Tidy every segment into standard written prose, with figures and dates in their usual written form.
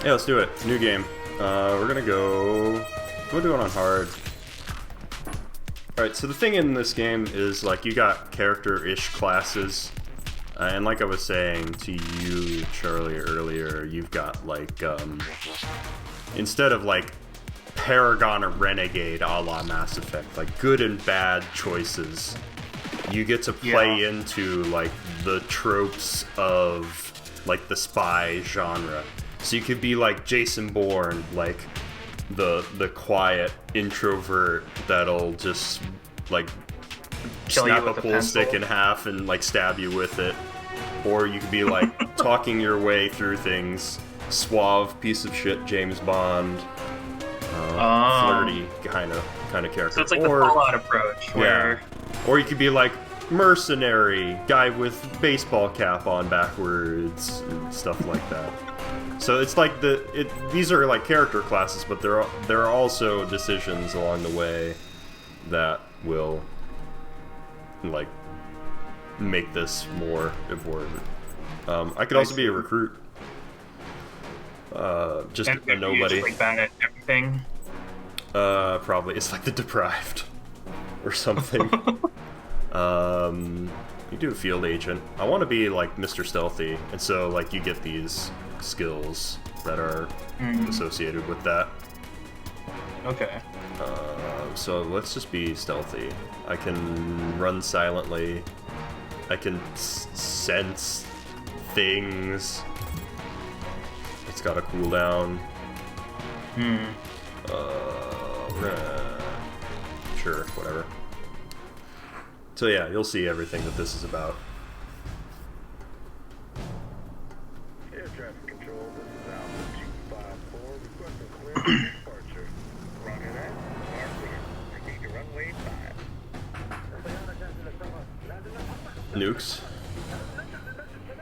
Yeah, let's do it. New game. We're gonna go... We'll do it on hard. Alright, so the thing in this game is, like, you got character-ish classes. And like I was saying to you, Charlie, earlier, you've got, like, instead of, like, Paragon or Renegade a la Mass Effect, like, good and bad choices, you get to play into, like, the tropes of, like, the spy genre. So you could be, like, Jason Bourne, like, the quiet introvert that'll just, like, snap a pool stick in half and, like, stab you with it. Or you could be, like, talking your way through things, suave piece of shit James Bond, flirty kind of character. So it's like the Fallout approach, where... Yeah. Or you could be, like, mercenary, guy with baseball cap on backwards, and stuff like that. So it's like these are like character classes, but there are also decisions along the way that will, like, make this more important. I could also be a recruit. Just a nobody. Just, like, bad at everything? Probably. It's like the Deprived. Or something. You do a field agent. I want to be, like, Mr. Stealthy, and so, like, you get these skills that are associated with that. Okay. So let's just be stealthy. I can run silently. I can sense things. It's got a cooldown. Sure, whatever. So yeah, you'll see everything that this is about. Air traffic control, this is Alpha 254, requesting clearance for departure. Roger that. Mark, repeat to runway 5. Nukes.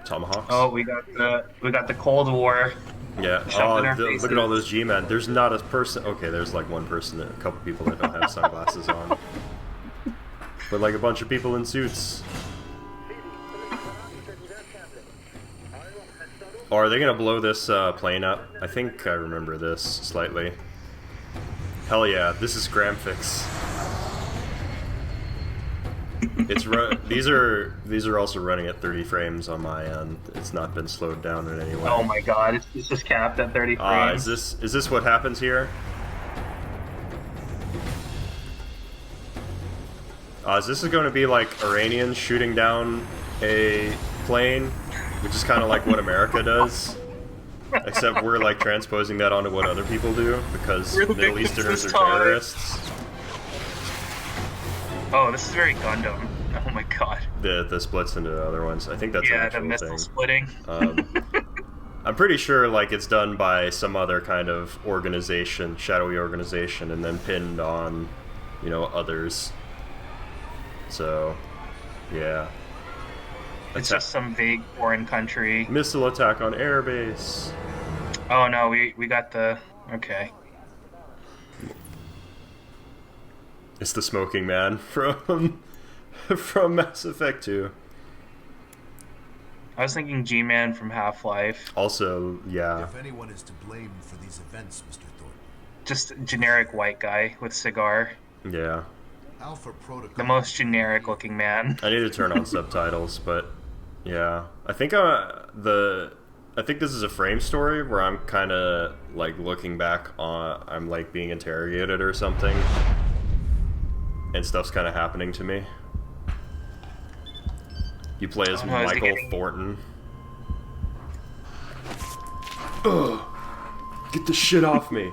Tomahawks. Oh, we got the Cold War. Yeah. Oh, look at all those G-men. There's not a person. Okay, there's like one person, a couple people that don't have sunglasses on. But like a bunch of people in suits. Oh, are they gonna blow this plane up? I think I remember this slightly. Hell yeah, this is Gramfix. It's these are also running at 30 frames on my end. It's not been slowed down in any way. Oh my god, it's just capped at 30 frames. Is this what happens here? Is this going to be like Iranians shooting down a plane, which is kind of like what America does, except we're like transposing that onto what other people do because Middle Easterners are terrorists. Oh, this is very Gundam. Oh my god. The splits into other ones. I think that's the missile splitting. I'm pretty sure like it's done by some other kind of organization, shadowy organization, and then pinned on, you know, others. So, yeah. It's just some vague foreign country. Missile attack on airbase. Oh no, we got the... Okay. It's the smoking man from Mass Effect 2. I was thinking G-Man from Half-Life. Also, yeah. If anyone is to blame for these events, Mr. Thornton. Just a generic white guy with cigar. Yeah. Alpha Protocol. The most generic looking man. I need to turn on subtitles, but yeah. I think this is a frame story where I'm kind of like looking back on, I'm like being interrogated or something. And stuff's kind of happening to me. You play as Michael Thornton. Ugh! Get the shit off me!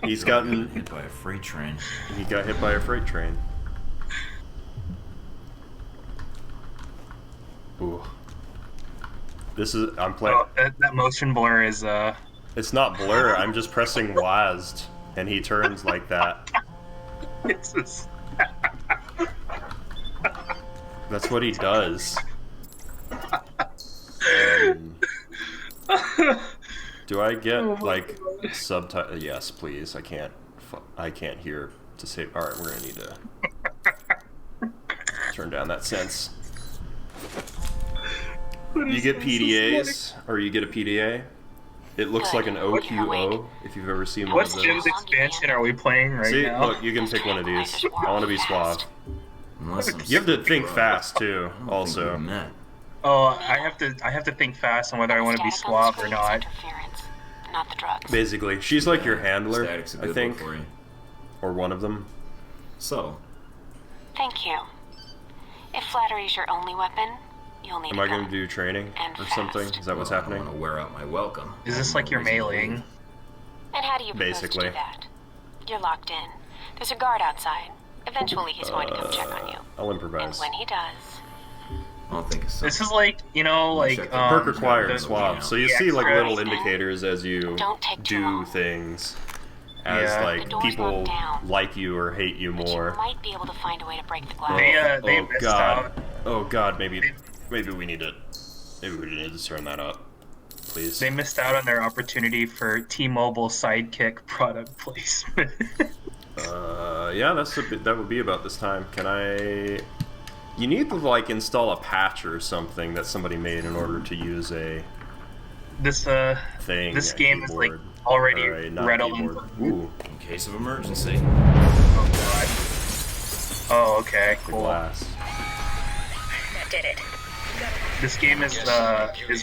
He's gotten hit by a freight train. He got hit by a freight train. Ooh. This is... I'm playing... Oh, that motion blur is, It's not blur, I'm just pressing WASD, and he turns like that. It's just... That's what he does. Do I get like subtitle? Yes, please. I can't hear to say. All right, we're gonna need to turn down that sense. You get PDAs, or you get a PDA. It looks like an OQO, if you've ever seen one What of those. Sims expansion are we playing right See, now? look, you can pick one of these. I want to be suave. Unless I'm You have to sick think of fast, too, I don't think also. we've met. Oh, I have to think fast on whether I want to be suave or not. Not the drugs. Basically, she's like your handler, Static's a I good think. look for you. Or one of them. So, Thank you. If flattery's your only weapon, you'll need Am I going to do training And or something? fast. Is that what's I happening? want to wear out my welcome. Is this like your mailing? And how do you propose Basically. to do that? You're locked in. There's a guard outside. Eventually he's going to come check on you. I'll And improvise. when he does... I'll think of something. This is like, you know, like Check Perk the- required, the- suave. So you the see like extra- little indicators as you Don't take too do long. things. As Yeah. The like door's people locked down. like you or hate you But you more. might be able to find a way to break the glass. They Oh missed god. out. Oh god, maybe we need to turn that up. Please. They missed out on their opportunity for T-Mobile Sidekick product placement. Yeah, that would be about this time. Can I... You need to, like, install a patch or something that somebody made in order to use a This thing. this a game is like keyboard. already Alright, not a redolent. keyboard. Ooh, In case of emergency. Oh, okay, the cool. glass. That did it. This game is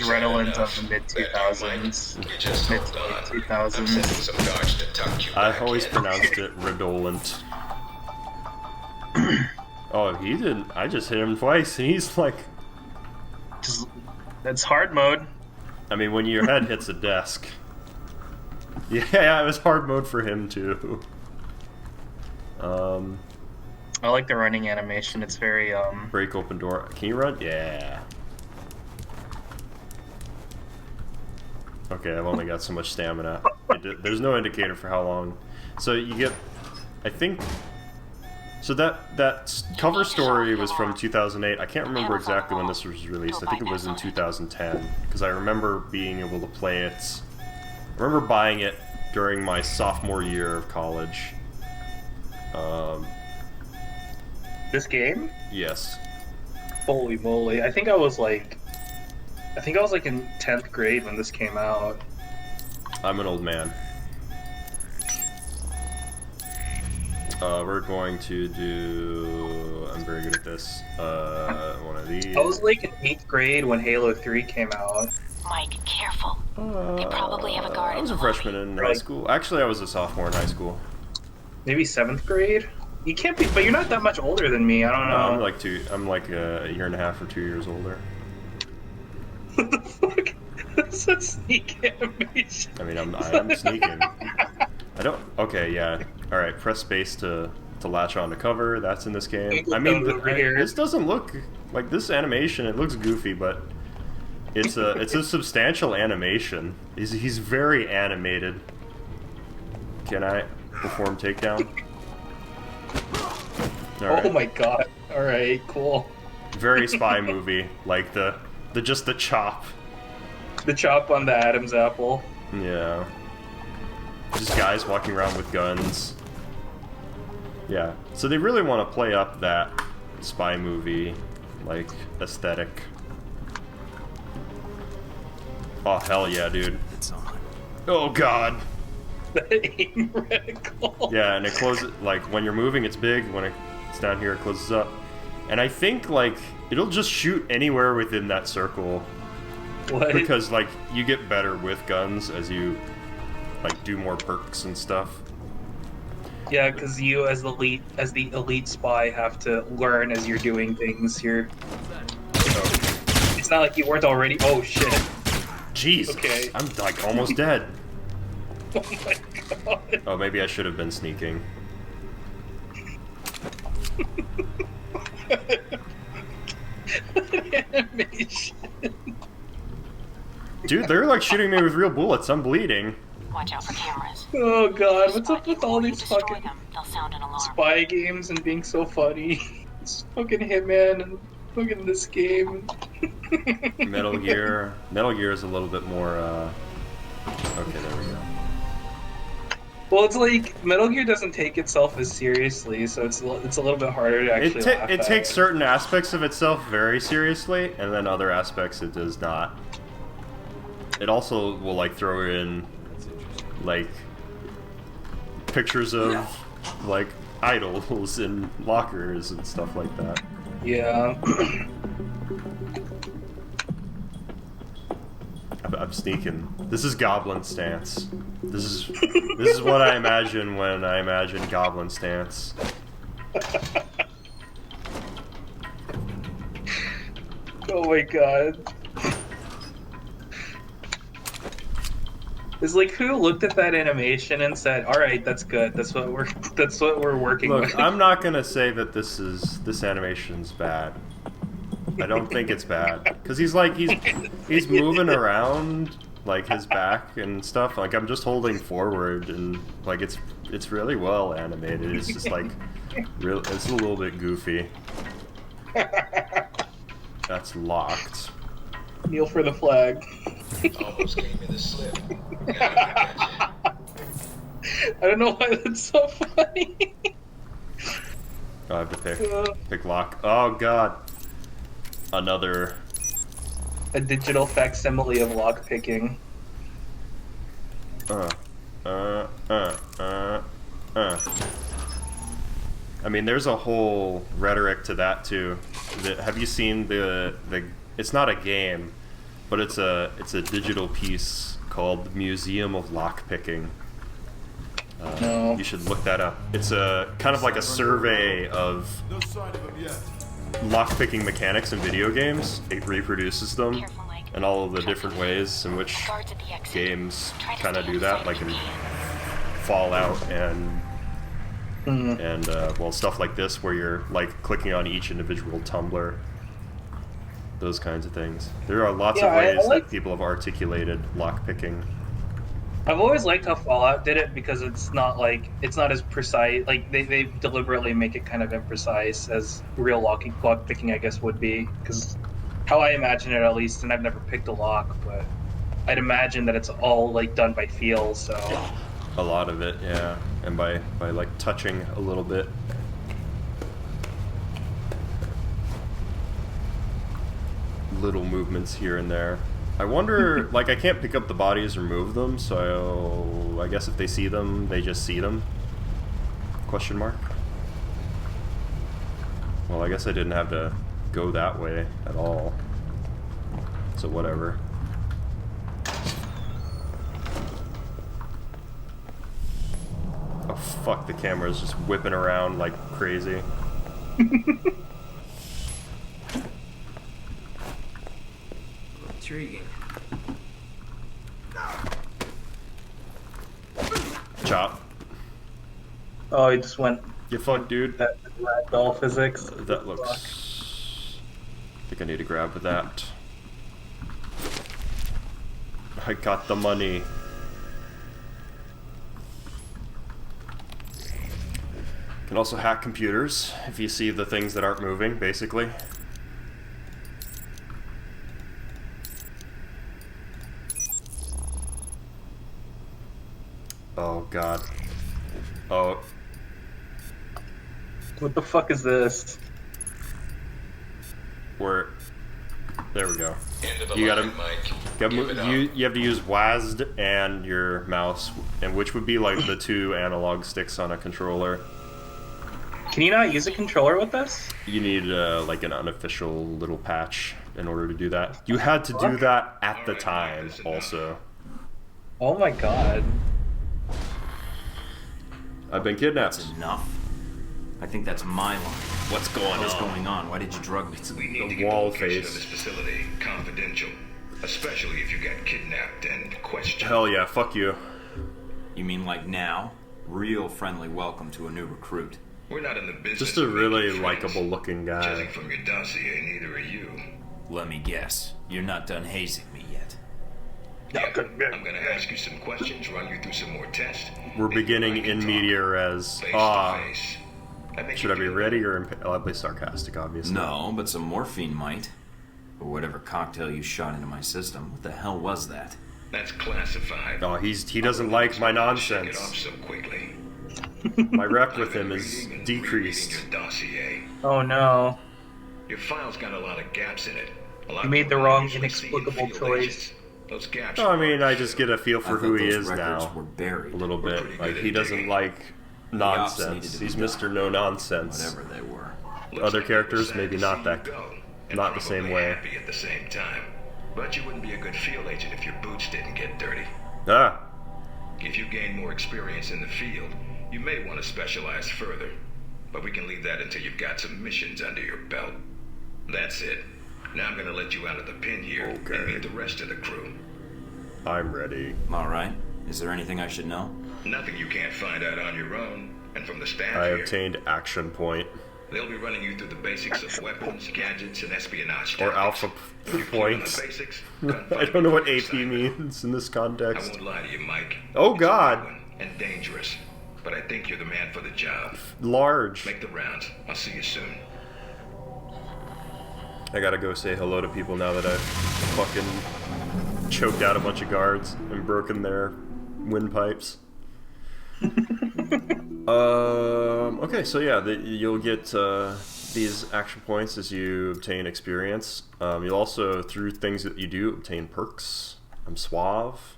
redolent of the mid 2000s, mid to late 2000s. I always pronounced it redolent. Oh, he didn't. I just hit him twice, and he's like... Just that's hard mode. I mean, when your head hits a desk. Yeah, it was hard mode for him, too. I like the running animation. It's very Break open door. Can you run? Yeah. Okay, I've only got so much stamina. There's no indicator for how long. So you get... I think... So that cover story was from 2008. I can't remember exactly when this was released. I think it was in 2010. Because I remember being able to play it... I remember buying it during my sophomore year of college. this game. Yes. Holy moly! I think I was like in 10th grade when this came out. I'm an old man. We're going to do... I'm very good at this. One of these. I was like in 8th grade when Halo 3 came out. Mike, careful. They probably have a guard I was in a the freshman lobby. in high school. Actually, I was a sophomore in high school. Maybe 7th grade. You can't be, but you're not that much older than me. I don't know. I'm like a year and a half or 2 years older. What the fuck? That's a sneak animation. I mean, I am sneaking. I don't... Okay, yeah. Alright, press space to latch on to cover. That's in this game. I mean, Over here. this doesn't look... Like, this animation, it looks goofy, but... It's a substantial animation. He's very animated. Can I perform takedown? Alright. Oh my god. Alright, cool. Very spy movie. Like the chop. The chop on the Adam's apple. Yeah. Just guys walking around with guns. Yeah. So they really want to play up that spy movie, like, aesthetic. Oh, hell yeah, dude. It's on. Oh, God. The aim reticle. Yeah, and it closes, like, when you're moving, it's big. When it's down here, it closes up. And I think, like, it'll just shoot anywhere within that circle. What? Because, like, you get better with guns as you, like, do more perks and stuff. Yeah, because you, as the elite spy, have to learn as you're doing things. It's not like you weren't already. Oh shit! Jeez. Okay. I'm, like, almost dead. Oh my god! Oh, maybe I should have been sneaking. Animation. Dude, they're, like, shooting me with real bullets. I'm bleeding. Watch out for cameras. Oh god, what's up with all these Destroy fucking them. They'll sound an alarm. spy games and being so funny? It's fucking Hitman and fucking this game. Metal Gear. Metal Gear is a little bit more, Okay, there we go. Well, it's like Metal Gear doesn't take itself as seriously, so it's a little bit harder to actually laugh It at. takes certain aspects of itself very seriously, and then other aspects it does not. It also will like throw in like pictures of like idols in lockers and stuff like that. Yeah. I'm sneaking. This is Goblin Stance. This is what I imagine when I imagine Goblin Stance. Oh my god. It's like, who looked at that animation and said, "All right, that's good. That's what we're working with." Look, I'm not gonna say that this animation's bad. I don't think it's bad because he's moving around like his back and stuff. Like I'm just holding forward and like it's really well animated. It's just like it's a little bit goofy. That's locked. Kneel for the flag. Almost came in the slip. I don't know why that's so funny. Oh, I have to pick lock. Oh god. Another. A digital facsimile of lock picking. I mean, there's a whole rhetoric to that too. Have you seen the? It's not a game, but it's a digital piece called the Museum of Lockpicking. No. You should look that up. It's a kind of like a survey of lockpicking mechanics in video games. It reproduces them and all of the different ways in which games kind of do that, like in Fallout and well, stuff like this where you're like clicking on each individual tumbler. Those kinds of things. There are lots of ways that people have articulated lockpicking. I've always liked how Fallout did it because it's not as precise. Like they deliberately make it kind of imprecise as real lock picking, I guess, would be. Because how I imagine it, at least, and I've never picked a lock, but I'd imagine that it's all like done by feel. So a lot of it, yeah, and by like touching a little bit. Little movements here and there. I wonder, like, I can't pick up the bodies or move them, so I guess if they see them, they just see them? Question mark? Well, I guess I didn't have to go that way at all. So whatever. Oh fuck, the camera's just whipping around like crazy. Intriguing. Chop. oh, he just went You fuck, dude. that ragdoll physics. That looks... I think I need to grab that. I got the money. Can also hack computers if you see the things that aren't moving, basically. Oh god. Oh. What the fuck is this? We're... There we go. End of the You line, gotta... Mike. Give Give it up. you have to use WASD and your mouse, and which would be like the two analog sticks on a controller. Can you not use a controller with this? You need like an unofficial little patch in order to do that. You had to do that at the time, also. Oh my god. I've been kidnapped. That's enough. I think that's my line. What's going What's on? going on? Why did you drug me? We need The to get wall the location face. of this facility confidential, especially if you got kidnapped and questioned. Hell yeah, fuck you. You mean like now? Real friendly welcome to a new recruit. We're not in the business. Just a of making really friends. likable looking guy. Judging from your dossier, neither are you. Let me guess. You're not done hazing me yet. Yeah, I'm gonna ask you some questions, run you through some more tests. We're Then you beginning and I can in talk media res. face to Ah, face. make should I you be feel ready or I'll be sarcastic, obviously. No, but some morphine might. Or whatever cocktail you shot into my system. What the hell was that? That's classified. Oh, he doesn't like my Shake it off nonsense. so quickly. My rep with I've been him is reading and decreased. rereading your dossier. Oh no. Your file's got a lot of gaps in it. A lot You made more the than I wrong, usually see in inexplicable field choice. agents. Those gaps. Oh, I mean, I just get a feel I for thought who he those is records now. were buried. A little We're bit. pretty Like, good he at doesn't digging. like The ops needed nonsense. to be He's done. Mr. No Nonsense. Whatever they were. Looks Other like characters, they maybe decided not to that- see you go, and not the same probably way. happy at the same time. But you wouldn't be a good field agent if your boots didn't get dirty. Ah, If you gain more experience in the field, you may want to specialize further. But we can leave that until you've got some missions under your belt. That's it. Now I'm going to let you out of the pen here Okay. and meet the rest of the crew. I'm ready. All right. Is there anything I should know? Nothing you can't find out on your own, and from the staff I here. obtained action point. They'll be running you through the basics of weapons, gadgets, and espionage Or tactics. alpha If you're clear on the points. basics, I don't know what AP assignment. means in this I context. won't lie to you, Mike. Oh, It's a God. big one and dangerous, but I think you're the man for the job. Large. Make the rounds. I'll see you soon. I gotta go say hello to people now that I've fucking choked out a bunch of guards and broken their windpipes. Okay, so yeah, you'll get these action points as you obtain experience. You'll also, through things that you do, obtain perks. I'm suave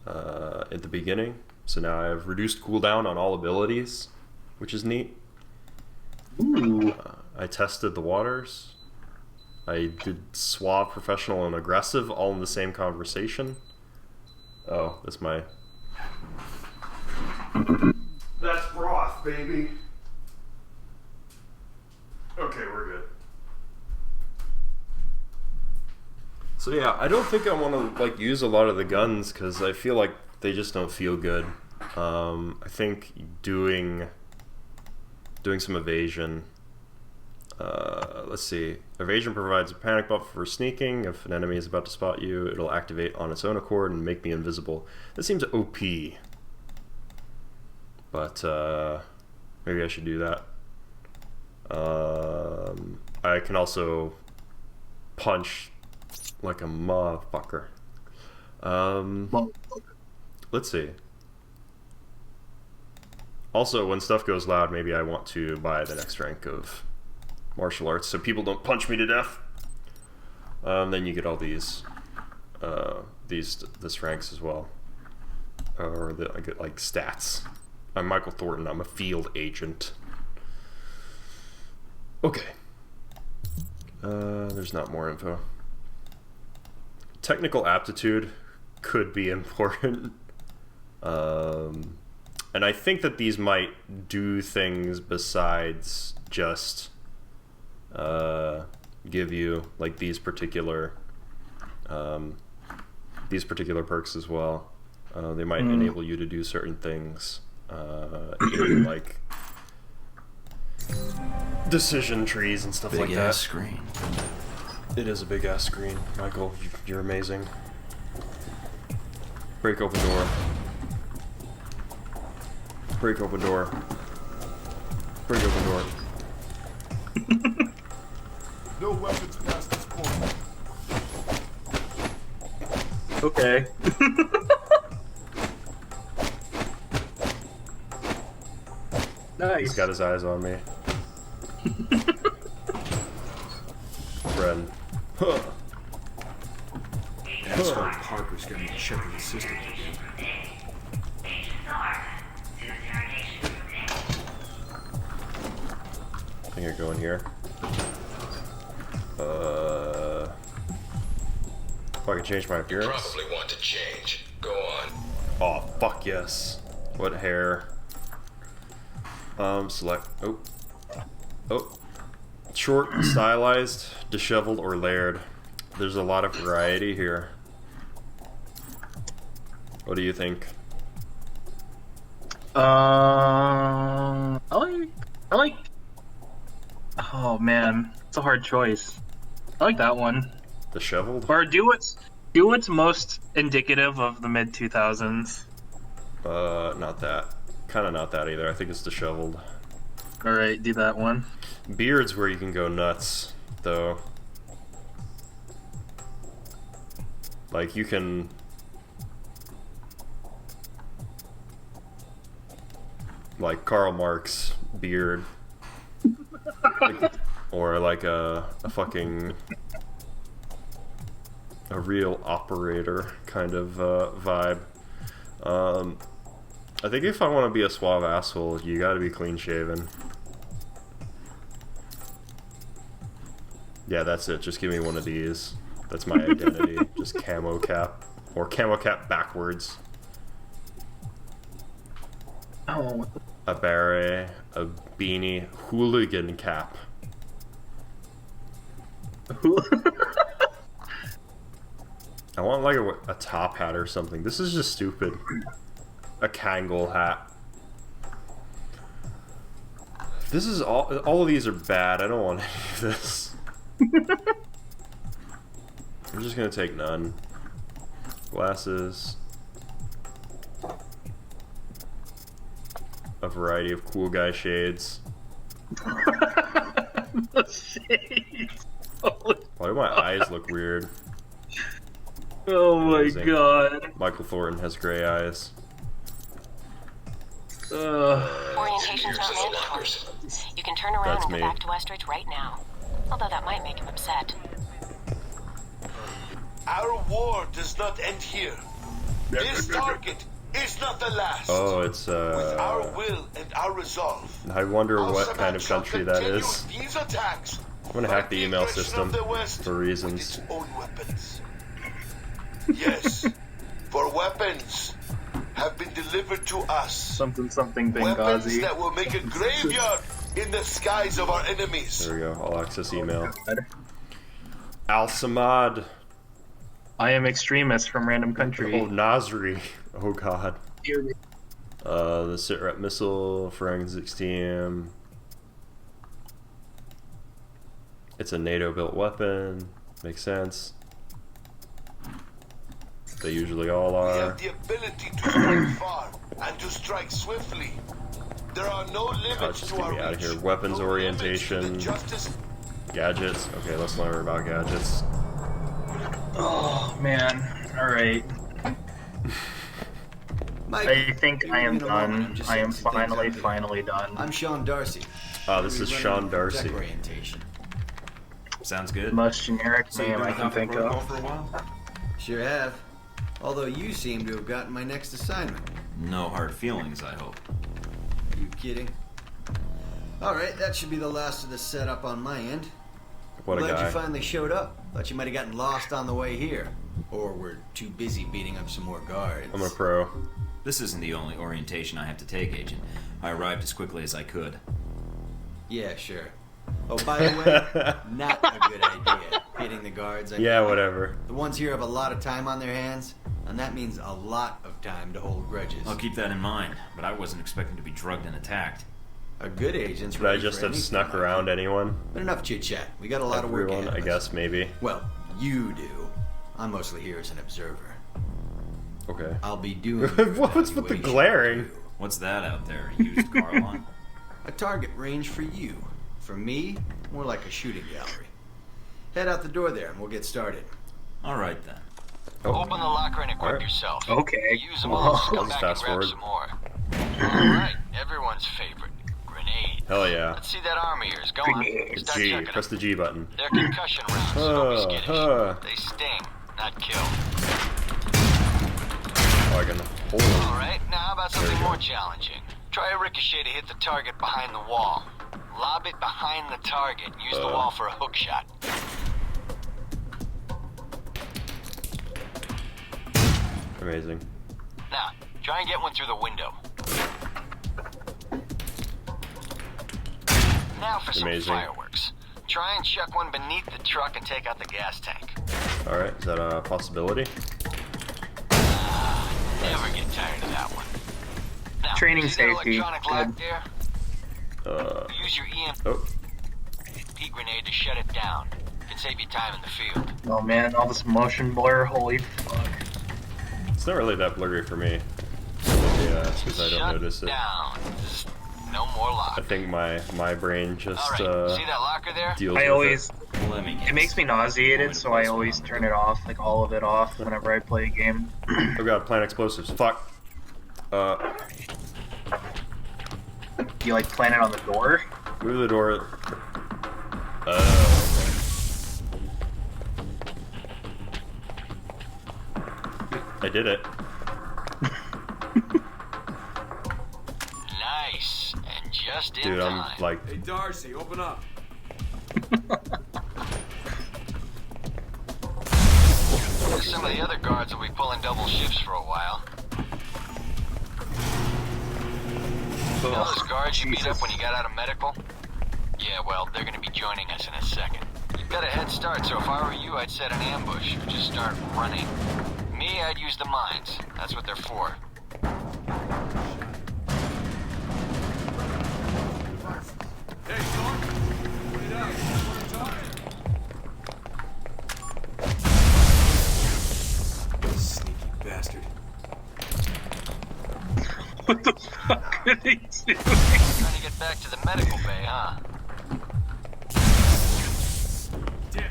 at the beginning, so now I have reduced cooldown on all abilities, which is neat. Ooh. I tested the waters. I did suave, professional, and aggressive all in the same conversation. Oh, that's my... That's broth, baby. Okay, we're good. So yeah, I don't think I want to like use a lot of the guns because I feel like they just don't feel good. I think doing some evasion. Let's see. Evasion provides a panic buff for sneaking. If an enemy is about to spot you, it'll activate on its own accord and make me invisible. This seems OP. But maybe I should do that. I can also punch like a motherfucker. Let's see. Also, when stuff goes loud, maybe I want to buy the next rank of martial arts so people don't punch me to death. Then you get all this ranks as well. I get like stats. I'm Michael Thornton. I'm a field agent. Okay. There's not more info. Technical aptitude could be important. And I think that these might do things besides just give you like these particular perks as well. They might enable you to do certain things in like decision trees and stuff like Big that. ass screen. It is a big ass screen, Michael. You're amazing. Break open door. Break open door. Break open door. No weapons past this point. Okay. Nice. He's got his eyes on me. Friend. Huh. That's why Parker's gonna check the system again. I think I go in here. If I can change my appearance. Probably want to change. Go on. Oh, fuck yes. What hair? Select. Oh. Short, stylized, disheveled, or layered. There's a lot of variety here. What do you think? I like. Oh man, it's a hard choice. I like that one. Disheveled? Or do what's most indicative of the mid 2000s. Not that. Kinda not that either. I think it's disheveled. All right, do that one. Beard's where you can go nuts, though. Like, you can like Karl Marx beard. Like, or like a fucking a real operator kind of vibe. I think if I want to be a suave asshole, you gotta be clean shaven. Yeah, that's it. Just give me one of these. That's my identity. Just camo cap. Or camo cap backwards. Oh. A beret, a beanie, hooligan cap. I want like a top hat or something. This is just stupid. A Kangol hat. This is all of these are bad. I don't want any of this. I'm just gonna take none. Glasses. A variety of cool guy shades. The shades. Why do my eyes look weird? Oh my Amazing. god. Michael Thornton has gray eyes. Orientations aren't mandatory. You can turn around That's and go me. back to Westridge right now. Although that might make him upset. Our war does not end here. This target is not the last. Oh, it's With our will and our resolve. I wonder our what kind of shall country that continue is. These attacks. I'm gonna hack the by email aggression system of the West for with reasons. its own weapons. Yes, for weapons have been delivered to us. Something Weapons Benghazi. that will make a graveyard in the skies of our enemies. There we go. All access email. Al Samad. I am extremist from random country. Oh, Nasri. Oh god. The Sitrep missile, forensics team. It's a NATO-built weapon. Makes sense. They usually all We are. have the ability to strike far and to strike swiftly. There are no limits just to get our me out of reach. here. Weapons No limits to the orientation. justice. Gadgets. Okay, let's learn about gadgets. Oh man. Alright. Mike, I think give I me am a moment. I'm done. just I am setting some things finally up here. done. I'm Sean Darcy. This is We're Sean running Darcy. tech orientation. Sounds good. Most generic So you've name been I with can Alpha think Protocol of. for a while? Sure have. Although you seem to have gotten my next assignment. No hard feelings, I hope. You kidding? Alright, that should be the last of the setup on my end. What a Glad guy. you finally showed up. Thought you might have gotten lost on the way here. Or were too busy beating up some more guards. I'm a pro. This isn't the only orientation I have to take, Agent. I arrived as quickly as I could. Yeah, sure. Oh, by the way, not a good idea. Hitting the guards. I mean. Yeah, whatever. The ones here have a lot of time on their hands, and that means a lot of time to hold grudges. I'll keep that in mind, but I wasn't expecting to be drugged and attacked. A good agent's Should I ready just for have anything, snuck I around think. anyone? But enough chit-chat. We got a lot of work Everyone, ahead I of guess, us. maybe. Well, you do. I'm mostly here as an observer. Okay. I'll be doing What's with the evaluation glaring? too. What's that out there? A used car lot? A target range for you. For me, more like a shooting gallery. Head out the door there and we'll get started. All right then. Oh. Open the locker and equip Alright. yourself. Okay. Use them all. I'll Come just back and fast grab forward. some more. Alright, everyone's favorite. Grenade. Hell yeah. Let's see that arm of yours. Go Grenade. on. Start G. chucking Press them. the G button. They're concussion rounds, so don't be skittish. They sting, not kill. Oh, I can hold them. Alright, now how about There we something go. more challenging? Try a ricochet to hit the target behind the wall. Lob it behind the target and use the wall for a hook shot. Amazing. Now, try and get one through the window. Now for some Amazing. fireworks. Try and chuck one beneath the truck and take out the gas tank. Alright, is that a possibility? Never get tired of that one. Now, Training see that safety. electronic lock there? Use your EMP Oh, grenade to shut it down. Can save you time in the field. Oh man, all this motion blur. Holy fuck. it's not really that blurry for me. Yeah, it's because I don't Shut notice it. down. Just no more lock. I think my brain just Alright, see that locker there? deals I with always. Let me guess. It makes me nauseated, so I always turn it off, like all of it off, whenever I play a game. it. Oh god, plant explosives. Fuck. You like plant it on the door? Move the door. I did it. Nice, and just in Dude, time. I'm like... Hey, Darcy, open up. Some of the other guards will be pulling double shifts for a while. You know those guards you beat up when you got out of medical? Yeah, well, they're gonna be joining us in a second. You've got a head start, so if I were you, I'd set an ambush or just start running. Me, I'd use the mines. That's what they're for. Hey, Thorton. Put it out. What a target. Sneaky bastard. What the fuck are they doing? Trying to get back to the medical bay, huh? Damn.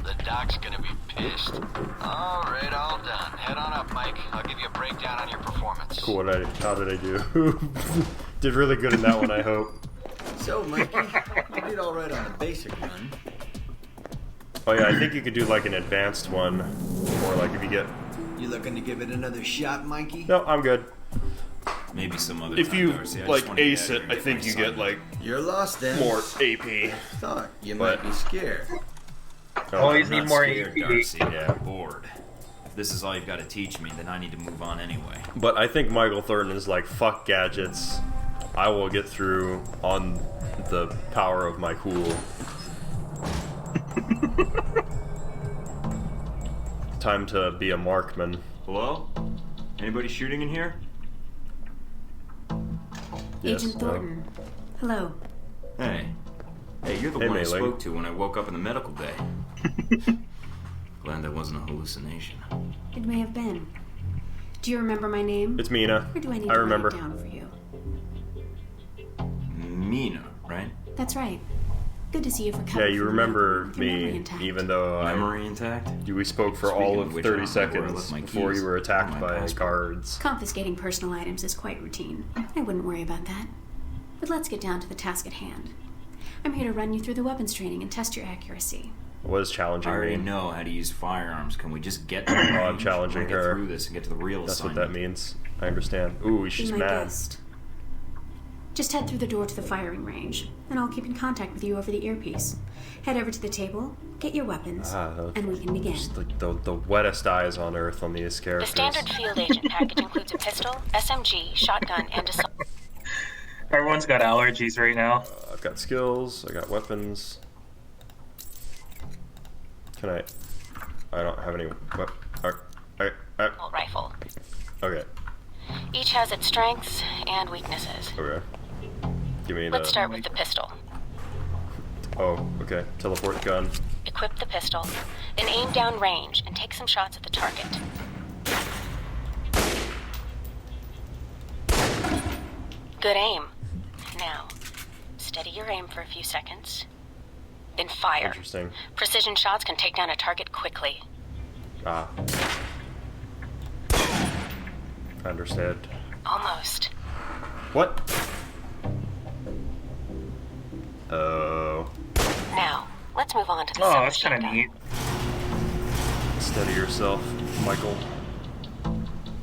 The doc's gonna be pissed. Alright, all done. Head on up, Mike. I'll give you a breakdown on your performance. Cool, how did I do? Did really good in that one, I hope. So, Mikey, you did all right on the basic run. Oh yeah, I think you could do like an advanced one. Or like if you get... You looking to give it another shot, Mikey? No, I'm good. Maybe some other If time, you Darcy. I just like wanna get ace out it, here I and think get you my get son. like You're lost then. more AP. Thought you But- might be scared. Always I'm need not more scared, AP. Darcy. Yeah. I'm bored. If this is all you've got to teach me, then I need to move on anyway. But I think Michael Thornton is like, fuck gadgets. I will get through on the power of my cool. Time to be a markman. Hello? Anybody shooting in here? Yes, Agent no. Thornton. Hello. Hey. Hey, you're the Hey, one I Mei Ling. spoke to when I woke up in the medical bay. Glad that wasn't a hallucination. It may have been. Do you remember my name? It's Mina. Or do I need I to remember. write it down for you? Mina, right? That's right. Good to see you've recovered. Yeah, you from remember your memory me, intact. even though Memory intact? we spoke for Speaking all of of which, 30 I don't know where I seconds left my before keys you were attacked or my by passport. guards. Confiscating personal items is quite routine. I wouldn't worry about that. But let's get down to the task at hand. I'm here to run you through the weapons training and test your accuracy. What is I challenging already me? know how to use firearms. Can we just get to the Oh, I'm range? challenging I wanna her. Get through this and get to the real That's what assignment. that means. I understand. Ooh, Be she's my mad. guest. Just head through the door to the firing range, and I'll keep in contact with you over the earpiece. Head over to the table, get your weapons, and we can begin. Just like the wettest eyes on earth on these The characters. standard field agent package includes a pistol, SMG, shotgun, and assault. Everyone's got allergies right now. I've got skills, I got weapons. Can I don't have any Rifle. Okay, Each has its strengths and weaknesses. okay. Give me Let's the... start with the pistol. Oh, okay. Teleport gun. Equip the pistol, then aim down range and take some shots at the target. Good aim. Now, steady your aim for a few seconds. Then fire. Interesting. Precision shots can take down a target quickly. Ah. I understand. Almost. What? Oh. Now, let's move on to the Oh, that's submachine kind of gun. neat. Steady yourself, Michael.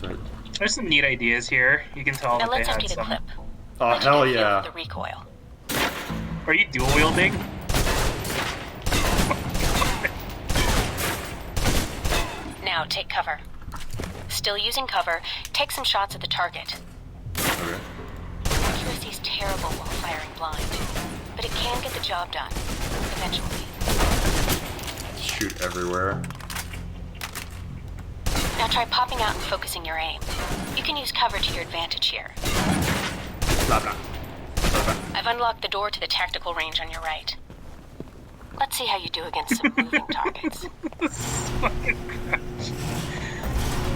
But, There's some neat ideas here. You can tell Now that they let's had empty the some. clip. oh, Let you hell get a feel yeah. for the recoil. Are you dual wielding? Now take cover. Still using cover, take some shots at the target. Okay. Accuracy's terrible while firing blind, but it can get the job done. Eventually. Shoot everywhere. Now try popping out and focusing your aim. You can use cover to your advantage here. Blah, blah. I've unlocked the door to the tactical range on your right. Let's see how you do against some moving targets.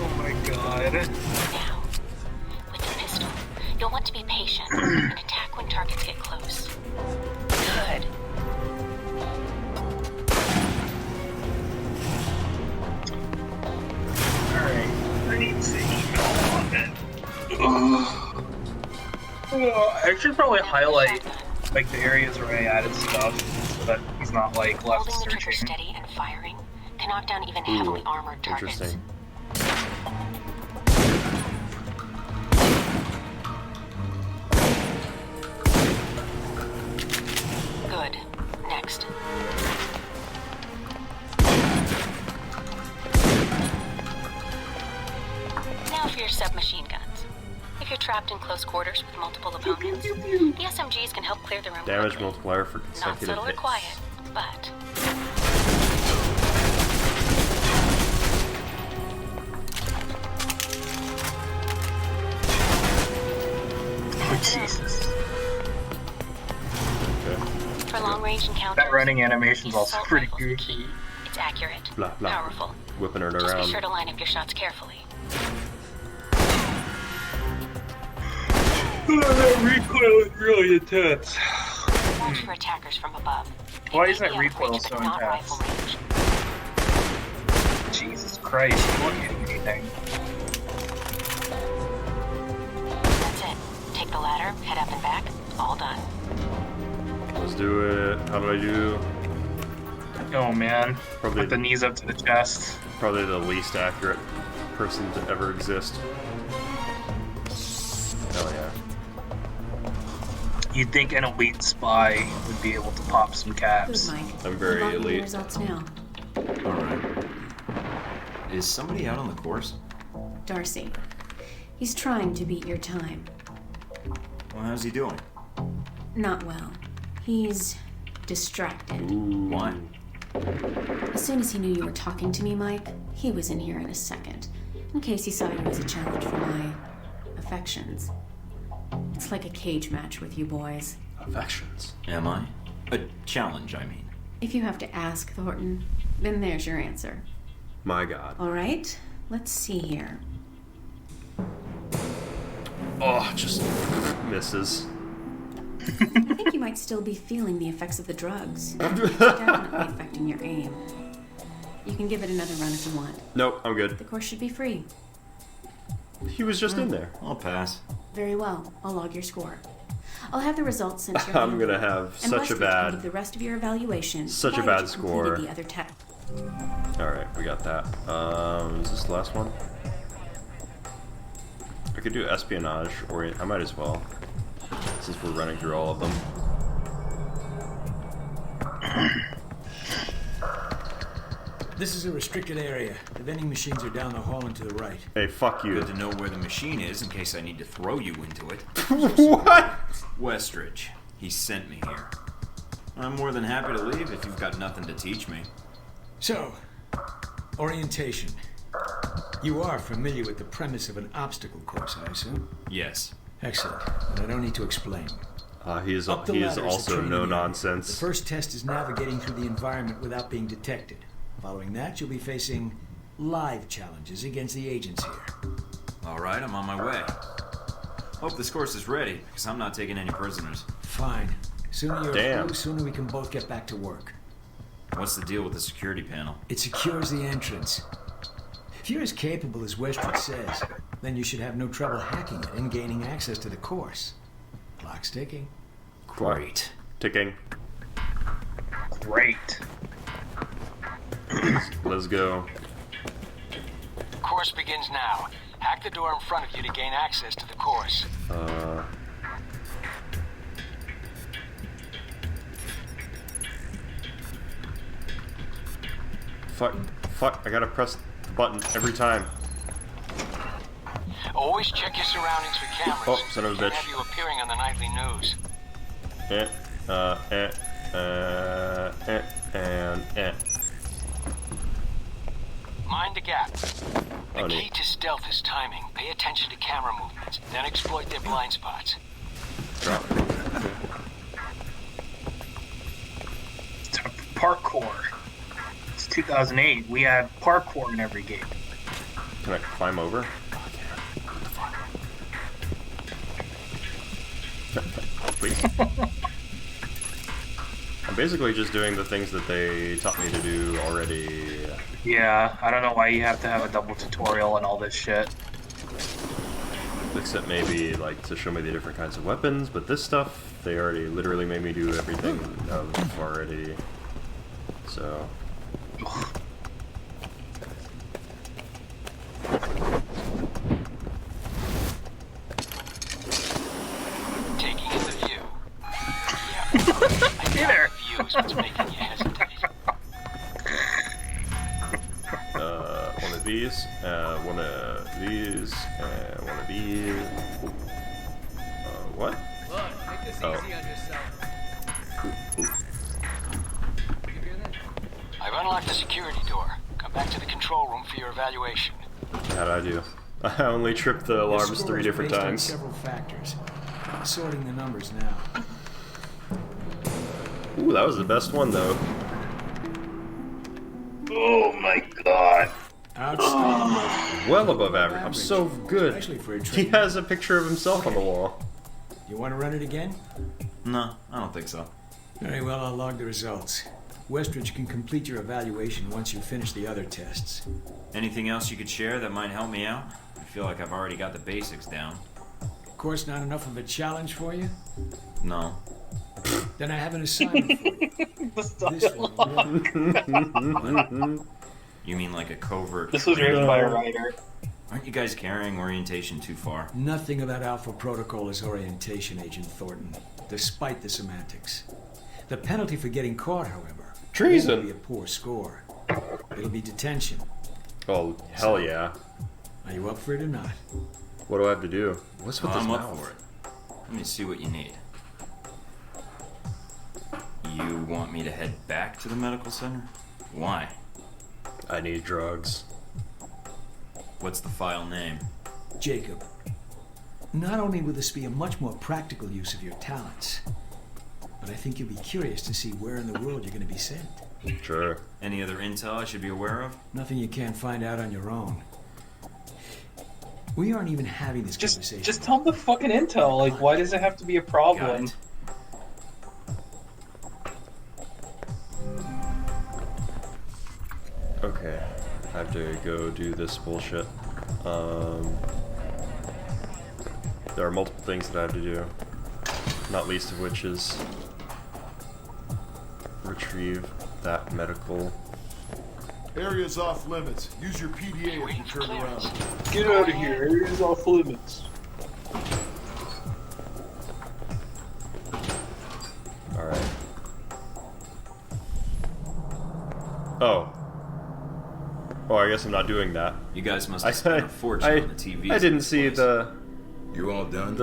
Oh my god. Now, with the pistol, you'll want to be patient and attack when targets get close. Good. I should probably highlight like the areas where I added stuff so that he's not like left Holding the trigger searching. steady and firing can knock down even heavily armored targets. Interesting. Good. Next. Now for your submachine guns. If you're trapped in close quarters with multiple opponents, the SMGs can help clear the room Damage quickly. multiplier for Not consecutive subtle or hits. quiet, but Oh, Jesus. Okay. for long-range encounters, That running animation's the also assault pretty rifle's the goofy. key. It's accurate, Blah, blah. powerful. Whipping it Just be around. sure to line up your shots carefully. That recoil is really intense. Watch for attackers from above. Why It is may that be out of recoil reach, so but not intense? rifle range. Jesus Christ, you won't hit anything. That's it. Take the ladder, head up and back. All done. Let's do it. How do I do? Oh man. Probably- Put the knees up to the chest. Probably the least accurate person to ever exist. Hell yeah. You'd think an elite spy would be able to pop some Good, caps. Mike. I'm very Logging the elite. results now. Alright. Is somebody out on the course? Darcy. He's trying to beat your time. Well, how's he doing? Not well. He's distracted. Why? As soon as he knew you were talking to me, Mike, he was in here in a second. In case he saw you as a challenge for my affections. It's like a cage match with you boys. Affections. Am I? A challenge, I mean. If you have to ask, Thornton, then there's your answer. My god. All right, let's see here. Oh, just misses. I think you might still be feeling the effects of the drugs. It's definitely affecting your aim. You can give it another run if you want. Nope, I'm good. The course should be free. He was just in there. I'll pass. Very well. I'll log your score. I'll have the results sent to your I'm email. gonna have And such a Westridge can bad. give the rest of your evaluation. Such a provided bad you completed score. The other test. Alright, we got that. Is this the last one? I could do espionage, or I might as well. Since we're running through all of them. This is a restricted area. The vending machines are down the hall and to the right. Hey, fuck you. Good to know where the machine is in case I need to throw you into it. What? Westridge. He sent me here. I'm more than happy to leave if you've got nothing to teach me. So, orientation. You are familiar with the premise of an obstacle course, I assume? Yes. Excellent. But I don't need to explain. He is Up the also ladder is the training no area. nonsense. The first test is navigating through the environment without being detected. Following that, you'll be facing live challenges against the agents here. Alright, I'm on my way. Hope this course is ready, because I'm not taking any prisoners. Fine. Sooner you're Damn. through, sooner we can both get back to work. What's the deal with the security panel? It secures the entrance. If you're as capable as Westridge says, then you should have no trouble hacking it and gaining access to the course. Clock's ticking. Great. Ticking. Great. Let's go. The course begins now. Hack the door in front of you to gain access to the course. Fuck, I gotta press the button every time. Always check your surroundings for cameras. Oh, son of a Can't bitch. have you appearing on the nightly news. And. Mind the gap. The Oh, key neat. to stealth is timing. Pay attention to camera movements, then exploit their blind spots. Drop it. Parkour. It's 2008. We had parkour in every game. Can I climb over? Please. I'm basically just doing the things that they taught me to do already. Yeah, I don't know why you have to have a double tutorial and all this shit. except maybe like to show me the different kinds of weapons, but this stuff, they already literally made me do everything of already. So. Taking in the view. Yeah. Hey there. The view is what's making you hesitate. One of these, one of these, one of these. What? Look, make this easy on yourself. I've unlocked the security door. Come back to the control room for your evaluation. How'd I do? I only tripped the alarms 3 different based on times. Several factors. Sorting the numbers now. Ooh, that was the best one though. Oh my god. Outstanding. Well above average. I'm so good. Especially for a He trainee. has a picture of himself on the wall. You want to run it again? No, I don't think so. Very well, I'll log the results. Westridge can complete your evaluation once you finish the other tests. Anything else you could share that might help me out? I feel like I've already got the basics down. Of course, not enough of a challenge for you? No. Then I have an assignment for you. This one. You mean like a covert? This was written by a writer. Aren't you guys carrying orientation too far? Nothing about Alpha Protocol is orientation, Agent Thornton, despite the semantics. The penalty for getting caught, however, Treason. won't be a poor score. It'll be detention. Oh, hell yeah. Are you up for it or not? What do I have to do? What's with this I'm up mouth? for it. Let me see what you need. You want me to head back to the medical center? Why? I need drugs. What's the file name? Jacob, not only will this be a much more practical use of your talents, but I think you'll be curious to see where in the world you're going to be sent. Sure. Any other intel I should be aware of? Nothing you can't find out on your own. We aren't even having this conversation. Just tell them the fucking intel. Like, why does it have to be a problem? Got it. Okay. I have to go do this bullshit. There are multiple things that I have to do. Not least of which is retrieve that medical. Area's off limits. Use your PDA if you turn around. Get out of here. Area's off limits. Alright. Oh. Oh, I guess I'm not doing that. You guys must have spent a fortune on the TV. I didn't see the... You all done?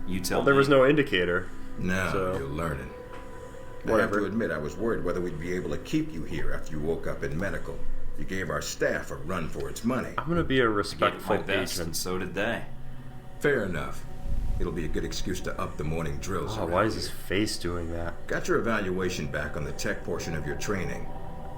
You tell Well, there me. was no indicator. Now So- you're learning. I Whatever. have to admit, I was worried whether we'd be able to keep you here after you woke up in medical. You gave our staff a run for its money. I'm gonna be a I gave it respectful my best, and agent. so did they. Fair enough. It'll be a good excuse to up the morning drills. Oh, around why is here. his face doing that? Got your evaluation back on the tech portion of your training.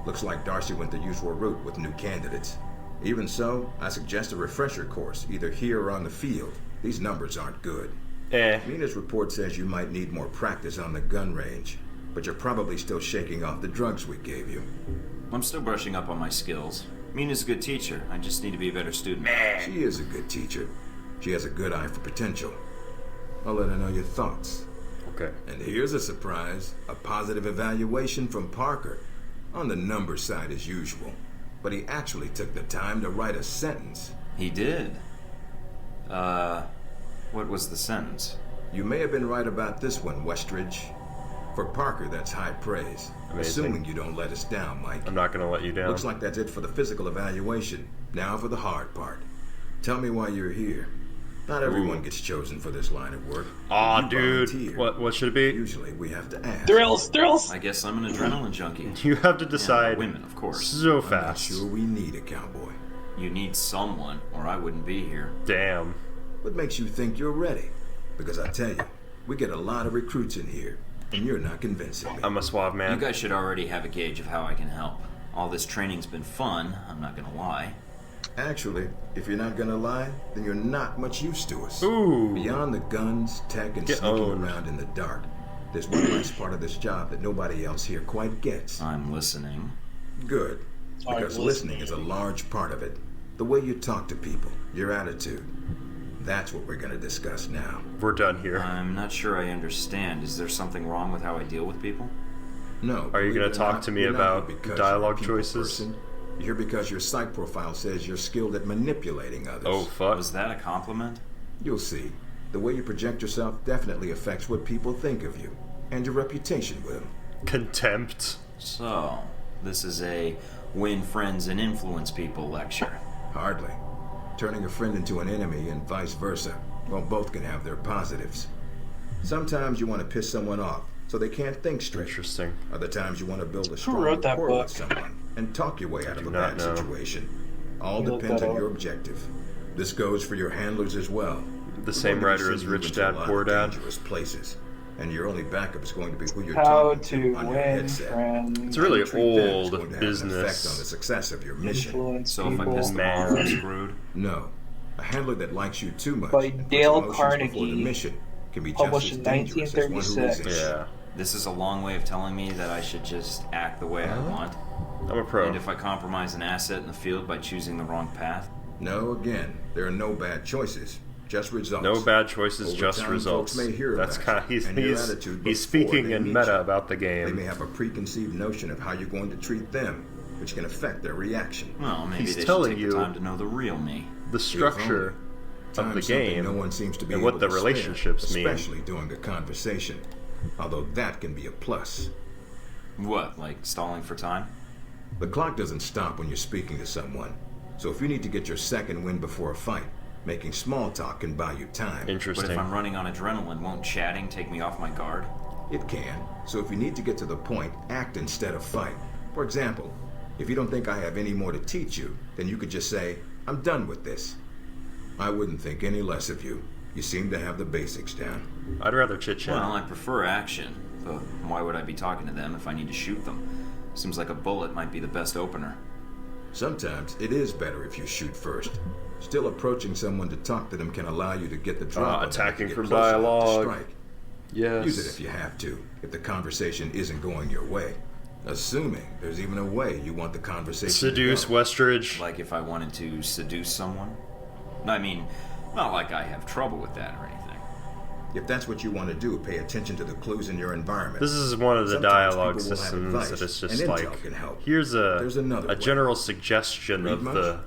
Looks like Darcy went the usual route with new candidates. Even so, I suggest a refresher course, either here or on the field. These numbers aren't good. Mina's report says you might need more practice on the gun range, but you're probably still shaking off the drugs we gave you. I'm still brushing up on my skills. Mina's a good teacher. I just need to be a better student. She is a good teacher. She has a good eye for potential. I'll let her know your thoughts. Okay. And here's a surprise. A positive evaluation from Parker. On the number side as usual. But he actually took the time to write a sentence. He did. What was the sentence? You may have been right about this one, Westridge. For Parker, that's high praise. Amazing. Assuming you don't let us down, Mike. I'm not gonna let you down. Looks like that's it for the physical evaluation. Now for the hard part. Tell me why you're here. Not everyone gets chosen for this line of work. Aw, You dude. volunteered. What should it be? Usually we have to ask. Thrills! I guess I'm an adrenaline junkie. You have to decide women, of course. so I'm not fast. sure we need a cowboy. You need someone, or I wouldn't be here. Damn. What makes you think you're ready? Because I tell you, we get a lot of recruits in here, and you're not convincing me. I'm a suave man. You guys should already have a gauge of how I can help. All this training's been fun, I'm not gonna lie. Actually, if you're not gonna lie, then you're not much use to us. Ooh. Beyond the guns, tech, and Get sneaking owned. around in the dark, there's one last part of this job that nobody else here quite gets. I'm listening. Good. I'm Because listening is a large part of it. The way you talk to people, your attitude. That's what we're gonna discuss now. We're done here. I'm not sure I understand. Is there something wrong with how I deal with people? No. Are you going to talk to me about dialogue choices? Person. You're here because your psych profile says you're skilled at manipulating others. Oh, fuck. Was that a compliment? You'll see. The way you project yourself definitely affects what people think of you, and your reputation with them. Contempt. So, this is a win friends and influence people lecture. Hardly. Turning a friend into an enemy and vice versa. Well, both can have their positives. Sometimes you want to piss someone off so they can't think straight. Interesting. Other times you want to build a strong wrote that rapport book? with someone and talk your way out of a not bad know. situation. All You looked depends that on up? your objective. This goes for your handlers as well. The same writer as Rich Dad, Poor Dad. Dangerous places, and your only backup is going to be who you're How talking to on your win headset. friends. It's really Treat them is old going to have an effect on the business. success of your mission. Influence So if I people. piss them off, I'm screwed? No, a handler that likes you too much By and puts Dale emotions before the Carnegie, mission can be published just as in dangerous as one who 1936. resents. Yeah. This is a long way of telling me that I should just act the way I want. I'm a pro. And if I compromise an asset in the field by choosing the wrong path? No, again, there are no bad choices, just results. No bad choices, Over just time, results. folks may hear That's about kind of, you and your he's attitude he's before speaking they in meet meta you. about the They may game. have a preconceived notion of how you're going to treat them, which can affect their reaction. Well, maybe He's they should telling take you the time to know the real me. The structure of Time the something game no one seems to be and able what the to spare, relationships mean. especially during a conversation. Although that can be a plus. What, like stalling for time? The clock doesn't stop when you're speaking to someone. So if you need to get your second win before a fight, making small talk can buy you time. Interesting. But if I'm running on adrenaline, won't chatting take me off my guard? It can. So if you need to get to the point, act instead of fight. For example, if you don't think I have any more to teach you, then you could just say, I'm done with this. I wouldn't think any less of you. You seem to have the basics down. I'd rather chit-chat. Well, I prefer action. Though, why would I be talking to them if I need to shoot them? Seems like a bullet might be the best opener. Sometimes it is better if you shoot first. Still, approaching someone to talk to them can allow you to get the drop on them attacking to get from close enough to dialogue. strike. Yes. Use it if you have to, if the conversation isn't going your way. Assuming there's even a way you want the conversation Seduce to go. Westridge. Like if I wanted to seduce someone? I mean, not like I have trouble with that or anything. If that's what you want to do, pay attention to the clues in your environment. This is one of the Sometimes dialogue people will have systems advice, that is and just intel like, can help. here's There's another a way. general suggestion Read of much? the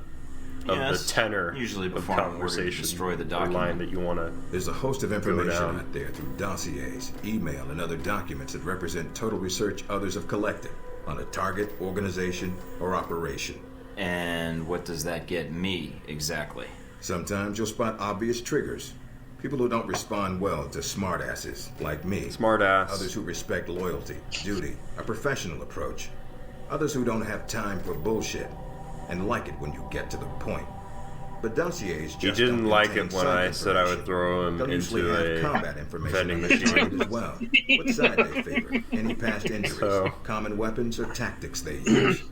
Yes, tenor usually of before I'm ordered to conversation, destroy the or document. line that you want to. There's a host of information down. out there through dossiers, email, and other documents that represent total research others have collected on a target, organization, or operation. And what does that get me, exactly? Sometimes you'll spot obvious triggers. People who don't respond well to smartasses, like me. Smartass. Others who respect loyalty, duty, a professional approach. Others who don't have time for bullshit, and like it when you get to the point. But dossiers just He didn't don't like contain it when side I said I would information. throw him They'll usually have into combat a information vending on the machine. target as well. What side they favor, any past injuries, So- common weapons, or tactics they use.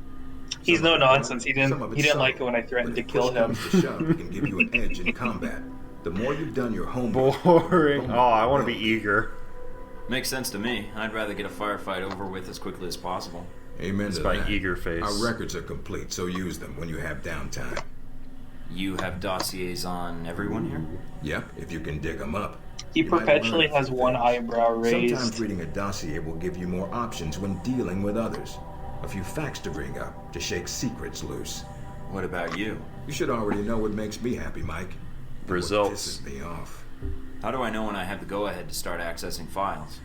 He's no nonsense. He Some of didn't. it's He didn't like it subtle, when I threatened to but if kill push him. comes to shove, it can give you an edge in combat. The more you've done your homework, Boring. Oh, I want to be eager. Makes sense to me. I'd rather get a firefight over with as quickly as possible. Amen It's to my that. eager face. Our records are complete, so use them when you have downtime. You have dossiers on everyone here? Yep, if you can dig them up. He You might perpetually learn has one eyebrow raised. Sometimes reading a dossier will give you more options when dealing with others. A few facts to bring up to shake secrets loose. What about you? You should already know what makes me happy, Mike. and Results. What pisses me off. How do I know when I have the go-ahead to start accessing files?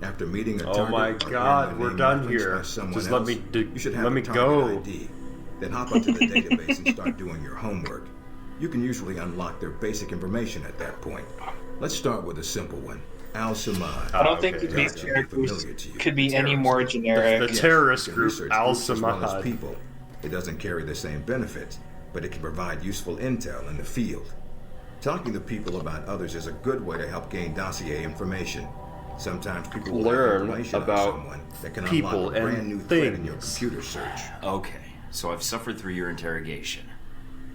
After meeting a Oh target my or God, hearing we're the name done referenced here. by someone Just let else, me do- you should have let a me target go. ID. Then hop onto the database and start doing your homework. You can usually unlock their basic information at that point. Let's start with a simple one. Al Samad. I don't think okay, these gotcha. characters Familiar to you. could be any more The generic. terrorist You can group research Al groups as well as Samad. people. It doesn't carry the same benefits, but it can provide useful intel in the field. Talking to people about others is a good way to help gain dossier information. Sometimes people will have Learn information about on someone that can people unlock a and brand new thread in your things. computer search. Okay, so I've suffered through your interrogation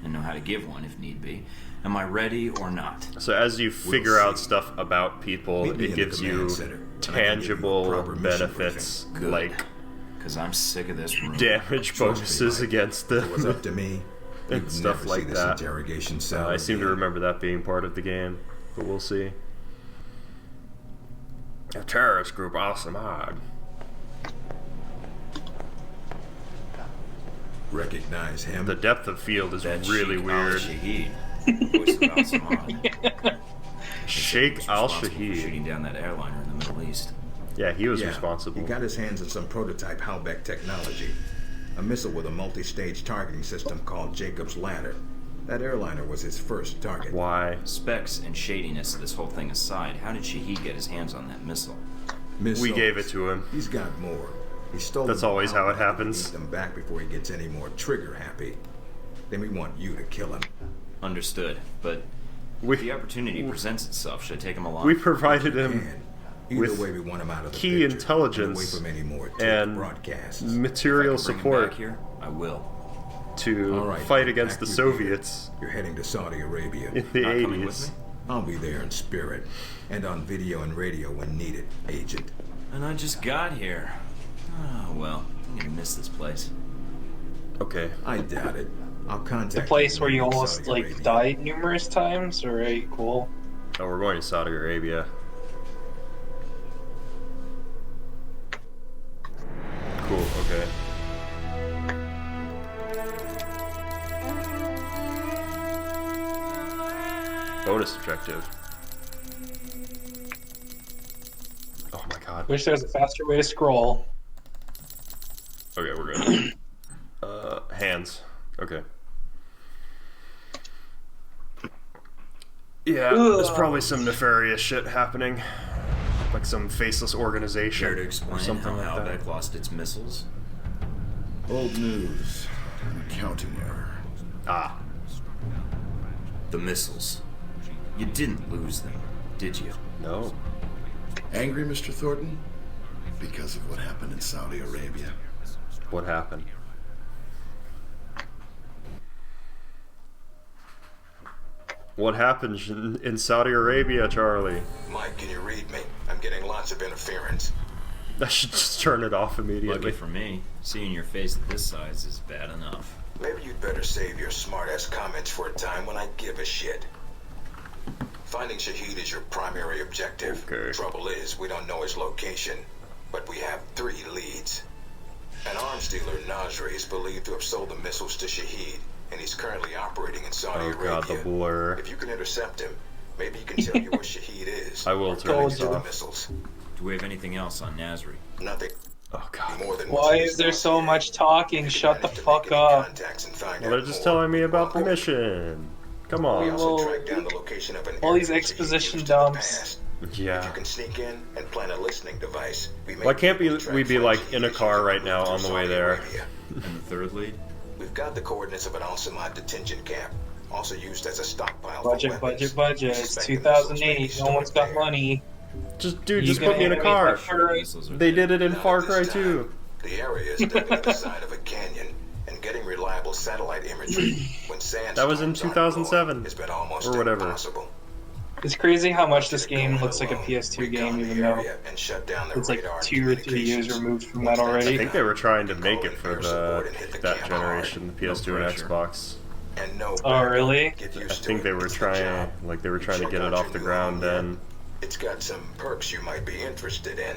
and know how to give one if need be. Am I ready or not? So as you figure out see. stuff about people, Meet me it in the gives command you center, and I can give you a tangible proper mission benefits, briefing. Good. like Because I'm sick of this room. damage Trust me, bonuses Mike. against If it was them. up to me, and You'd stuff never like see this that. interrogation cell I seem to again. remember that being part of the game, but we'll see. A terrorist group, awesome odd. Recognize him? The depth of field is really weird. Sheikh Al-Shahid. Shooting down that airliner in the Middle East. Yeah, he was responsible. He got his hands on some prototype Halbeck technology. A missile with a multi-stage targeting system called Jacob's Ladder. That airliner was his first target. Why? Specs and shadiness of this whole thing aside, how did Shahid get his hands on that missile? We gave it to him. He's got more. He stole That's them always from how it Halbeck happens. and gave them back before he gets any more trigger happy. Then we want you to kill him. Understood, but if the opportunity presents itself, should I take him along? We provided him Either with way, we want him out of the key picture, intelligence away from any more and broadcasts. material If I can bring him support back here, I will. to All right, fight back against the to you. Soviets You're heading to Saudi Arabia. in the Not coming with 80s. me? I'll be there in spirit, and on video and radio when needed, Agent. And I just got here. Oh, well, I'm gonna miss this place. Okay. I doubt it. I'll The contact place you where when you you're in almost Saudi like Arabia. died numerous times. Alright, cool. Oh, we're going to Saudi Arabia. Cool, okay. Bonus objective. Oh my god. Wish there was a faster way to scroll. Okay, we're good. Hands. Okay. Yeah, there's probably some nefarious shit happening. Like some faceless organization. Care to explain or something how like that. Halbeck lost its missiles? Old news. Counting error. Ah. The missiles. You didn't lose them, did you? No. Angry, Mr. Thornton? Because of what happened in Saudi Arabia. What happened? What happened in Saudi Arabia, Charlie? Mike, can you read me? I'm getting lots of interference. I should just turn it off immediately. Lucky for me, seeing your face at this size is bad enough. Maybe you'd better save your smart-ass comments for a time when I give a shit. Finding Shahid is your primary objective. Okay. Trouble is, we don't know his location, but we have 3 leads. An arms dealer, Nasri, is believed to have sold the missiles to Shahid, and he's currently operating in Saudi Oh Arabia. god, the blur. If you can intercept him, maybe he can tell you where Shahid is. I will or turn connect this to the off. missiles. Do we have anything else on Nasri? Nothing. Oh god. More than Why is there so much talking? Shut the fuck up. Well, they're just telling me about the mission. Come We on. also tracked down the location of an All these area exposition Shahid used in the dumps. past. If you Yeah. can sneak in and plant a listening device, we may Why can't be able to we track be footage like of in a Shahid car right moving now through on the way Saudi there? Arabia. And the third lead? We've got the coordinates of an Al-Samad detention camp, also used as a stockpile Budget, for weapons. budget. We It's suspect the missiles may be 2008. No one's stored got there. money. Just dude, You just put me in a gonna car. animate that first? Missiles are They dead. did it in Not Far at Cry this 2. time. The area is dug into the side of a canyon, and getting reliable satellite imagery when sandstorms That was in aren't 2007, blowing has been almost or whatever. impossible. It's crazy how much this game looks like a PS2 game, even though And shut down the it's like radar 2 or 3 years communications. removed from that I already. think they were trying to make it for that generation, the PS2 and pressure. Xbox. And no Oh, really? Get I used to think it. they were It's the trying, job. like they were trying to Check get out it your off the new ground. home yet? Then It's got some perks you might be interested in.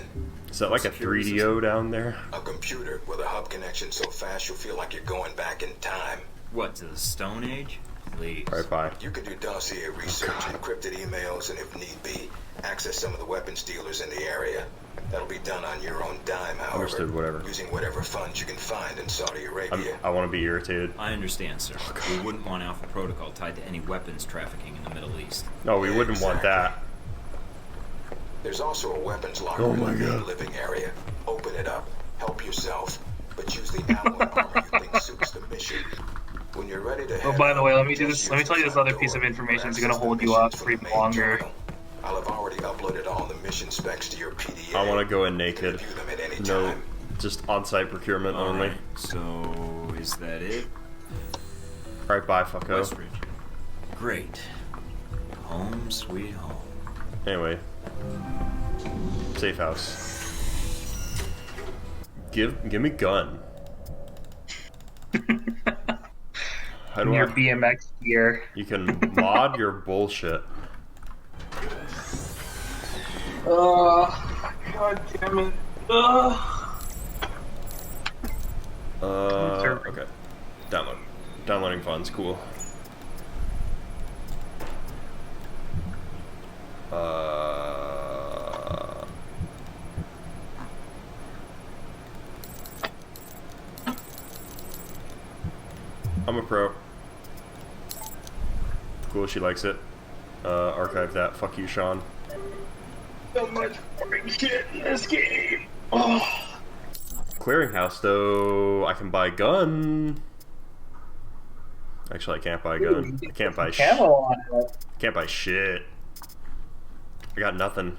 is that like a 3DO down there? A computer with a hub connection so fast you'll feel like you're going back in time. What, to the Stone Age? Please. Right by. You can do dossier research, encrypted emails, and if need be, access some of the weapons dealers in the area. That'll be done on your own dime, however. Understood, whatever. Using whatever funds you can find in Saudi Arabia. I want to be irritated. I understand, sir. We wouldn't want Alpha Protocol tied to any weapons trafficking in the Middle East. No, we wouldn't want that. There's also a weapons locker Oh in my the main God. living area. Open it up. Help yourself. But use the alloy armor you think suits the mission. When you're ready to Oh, head by the way, out, let me do just this. Let me use tell you the this front other piece of door information is or gonna access the hold you missions up from for the even main longer. terminal. I'll have already uploaded all the mission specs to your PDA. I want to go in naked. Review them at any No, time. just on-site procurement only. Alright, so is that it? Right by, fucko. Westridge. Great. Home sweet home. Anyway, safe house. Give me gun. How do your I... BMX gear. You can mod your bullshit. God damn it. Okay. Download. Downloading funds, cool. I'm a pro. Cool, she likes it. Archive that. Fuck you, Sean. So much fucking shit in this game. Oh. Clearinghouse, though, I can buy gun. Actually, I can't buy a gun. I can't buy shit. Can't buy shit. I got nothing.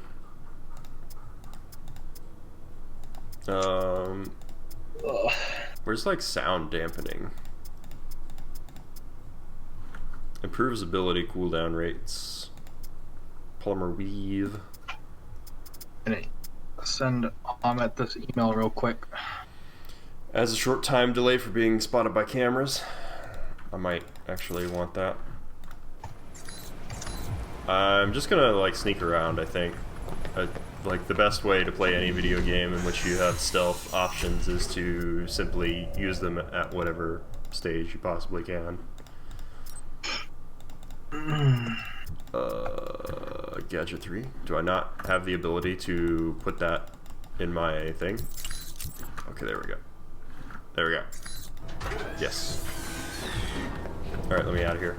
Where's like sound dampening? Improves ability cooldown rates. Polymer weave. Send Ahmet this email real quick. As a short time delay for being spotted by cameras. I might actually want that. I'm just gonna like sneak around, I think. Like the best way to play any video game in which you have stealth options is to simply use them at whatever stage you possibly can. Gadget 3. Do I not have the ability to put that in my thing? Okay, there we go. There we go. Yes. Alright, let me out of here.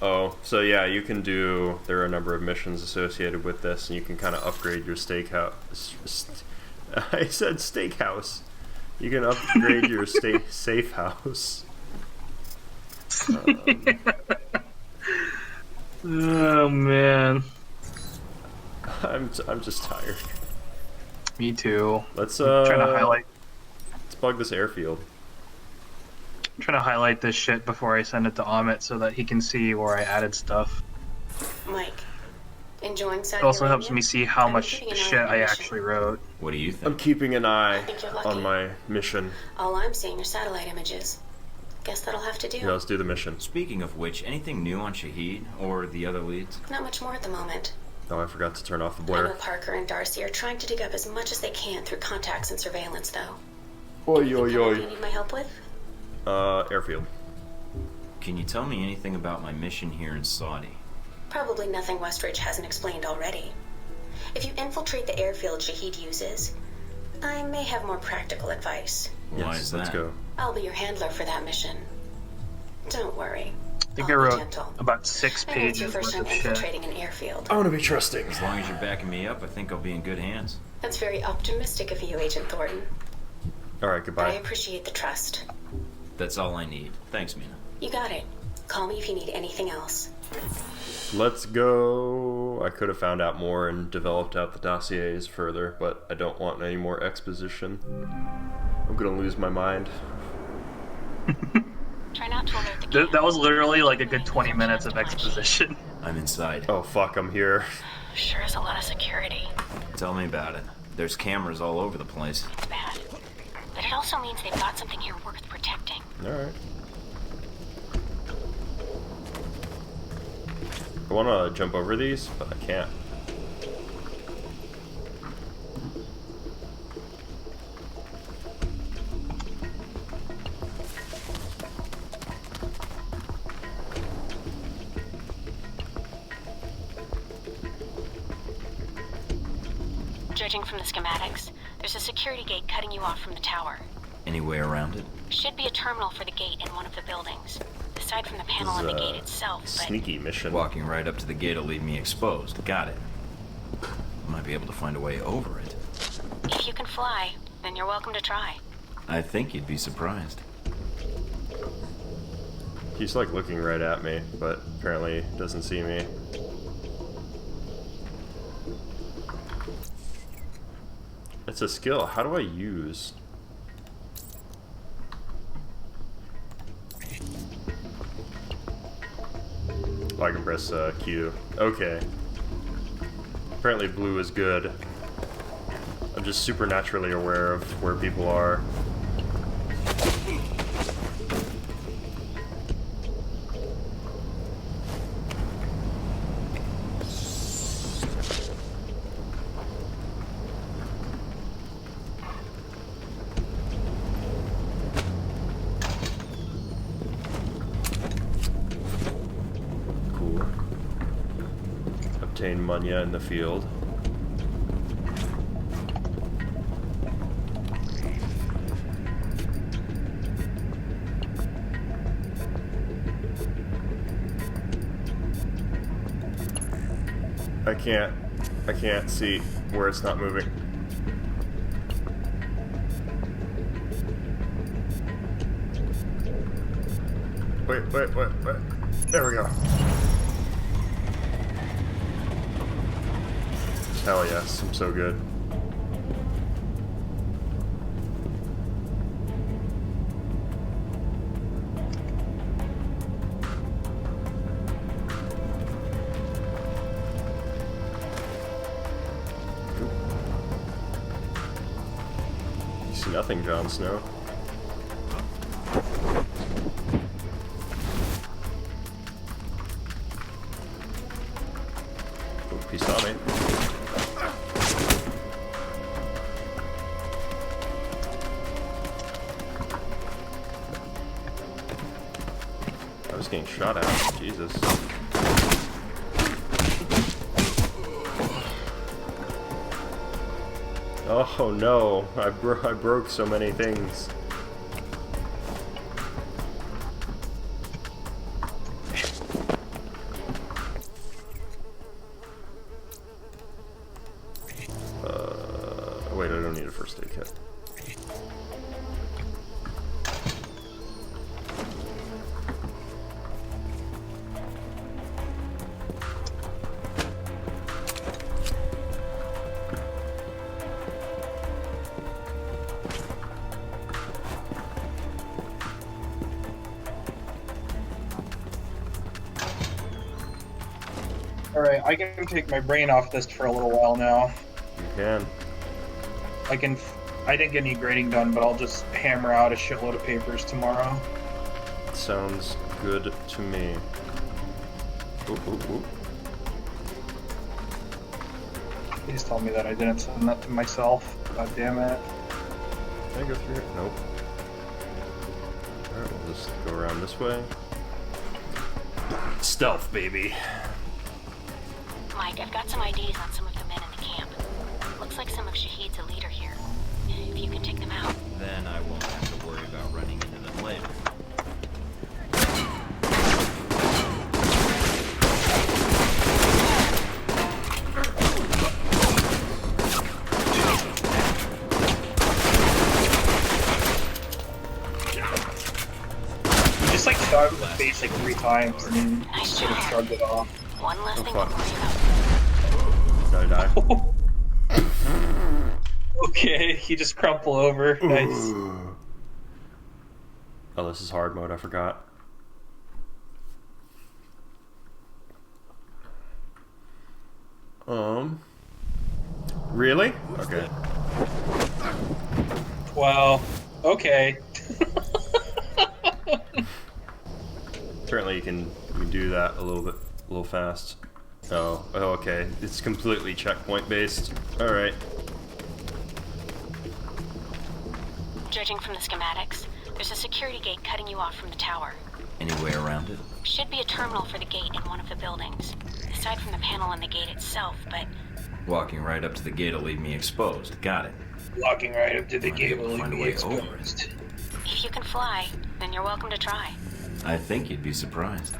Oh, so yeah, you can do... There are a number of missions associated with this, and you can kind of upgrade your steakhouse. I said steakhouse. You can upgrade your safe house. Oh man, I'm just tired. Me too. Let's trying to highlight. Let's plug this airfield. I'm trying to highlight this shit before I send it to Amit so that he can see where I added stuff. Mike, enjoying Saudi It also Arabia? helps me see how much shit I actually wrote. What do you think? I'm keeping an eye you're lucky. on my mission. All I'm seeing are satellite images. Guess that'll have to do. Yeah, let's do the mission. Speaking of which, anything new on Shahid or the other leads? Not much more at the moment. Oh, I forgot to turn off the I blare. know Parker and Darcy are trying to dig up as much as they can through contacts and surveillance, though. Oi, Anything oi, coming oi. you need my help with? Airfield. Can you tell me anything about my mission here in Saudi? Probably nothing Westridge hasn't explained already. If you infiltrate the airfield Shahid uses, I may have more practical advice. Why is that? Let's go. I'll be your handler for that mission. Don't worry. I think I wrote about 6 pages Your first worth time of shit. infiltrating an airfield. I want to be trusting. As long as you're backing me up, I think I'll be in good hands. That's very optimistic of you, Agent Thornton. Alright, I goodbye. appreciate the trust. That's all I need. Thanks, Mina. You got it. Call me if you need anything else. Let's go. I could have found out more and developed out the dossiers further, but I don't want any more exposition. I'm gonna lose my mind. Try not to alert the That was literally like a good 20 minutes of exposition. I'm inside. Oh fuck, I'm here. Sure is a lot of security. Tell me about it. There's cameras all over the place. It's bad. But it also means they've got something here worth protecting. Alright. I want to jump over these, but I can't. Judging from the schematics, there's a security gate cutting you off from the tower. Any way around it? Should be a terminal for the gate in one of the buildings. Aside from the panel on the gate itself, but... Sneaky mission. Walking right up to the gate will leave me exposed. Got it. Might be able to find a way over it. If you can fly, then you're welcome to try. I think you'd be surprised. He's like looking right at me, but apparently doesn't see me. It's a skill. How do I use? Oh, I can press Q. Okay. Apparently blue is good. I'm just supernaturally aware of where people are. contain Munya in the field. I can't see where it's not moving. Wait. There we go. Hell yes, I'm so good. You see nothing, Jon Snow. He saw me. I was getting shot at. Jesus. Oh no! I broke so many things. Wait, I don't need a first aid kit. Alright, I can take my brain off this for a little while now. You can. I didn't get any grading done, but I'll just hammer out a shitload of papers tomorrow. Sounds good to me. Ooh. Please tell me that I didn't send that to myself. God damn it. Can I go through it? Nope. Alright, we'll just go around this way. Stealth, baby. Mike, I've got some IDs on some of the men in the camp. Looks like some of Shahid's a leader here. If you can take them out. Then I won't have to worry about running into them later. You just like shot him in the face like 3 times and then sort of shrugged it off. One less thing to worry about. Did I die? Okay, he just crumpled over. Nice. Oh, this is hard mode, I forgot. Really? Okay. Wow. Okay. Apparently you can do that a little fast. Oh, okay. It's completely checkpoint based. Alright. Judging from the schematics, there's a security gate cutting you off from the tower. Any way around it? Should be a terminal for the gate in one of the buildings. Aside from the panel on the gate itself, but... Walking right up to the gate will leave me exposed. Got it. Walking right up to the gate will leave find a me way over it. exposed. If you can fly, then you're welcome to try. I think you'd be surprised.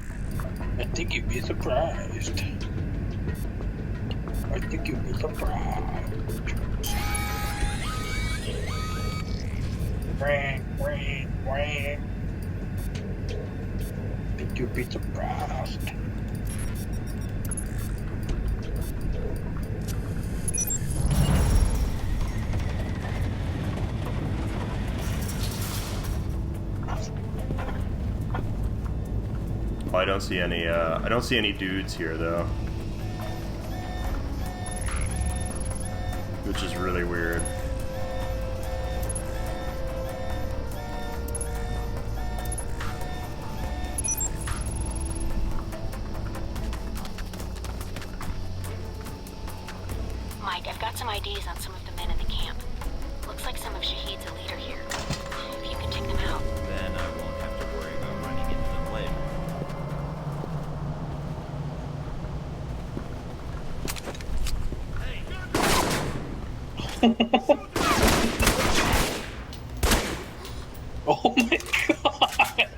I think you'd be surprised. I think you'd be surprised. Ring. I think you'd be surprised. Oh, I don't see any dudes here though. Which is really weird. Mike, I've got some IDs on some of the men in the camp. Looks like some of Shahid's a leader here. If you can take them out. Then I won't have to worry about running into them later. Oh my god!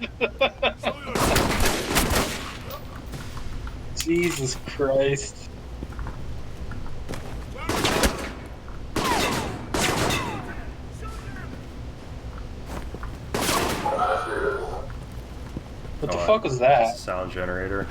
Jesus Christ. What the fuck was that? Sound generator.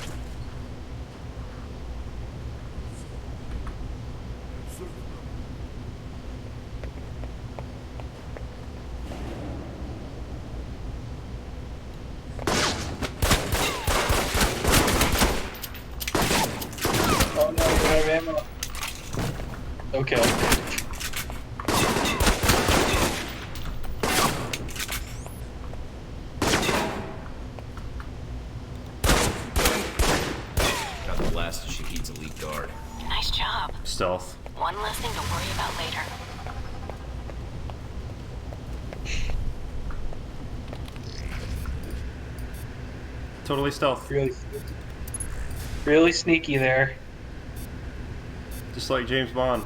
Oh no, I have ammo. Okay. Got the last of Shahid's elite guard. Nice job. Stealth. One less thing to worry about later. Totally stealth. Really sneaky there. Just like James Bond.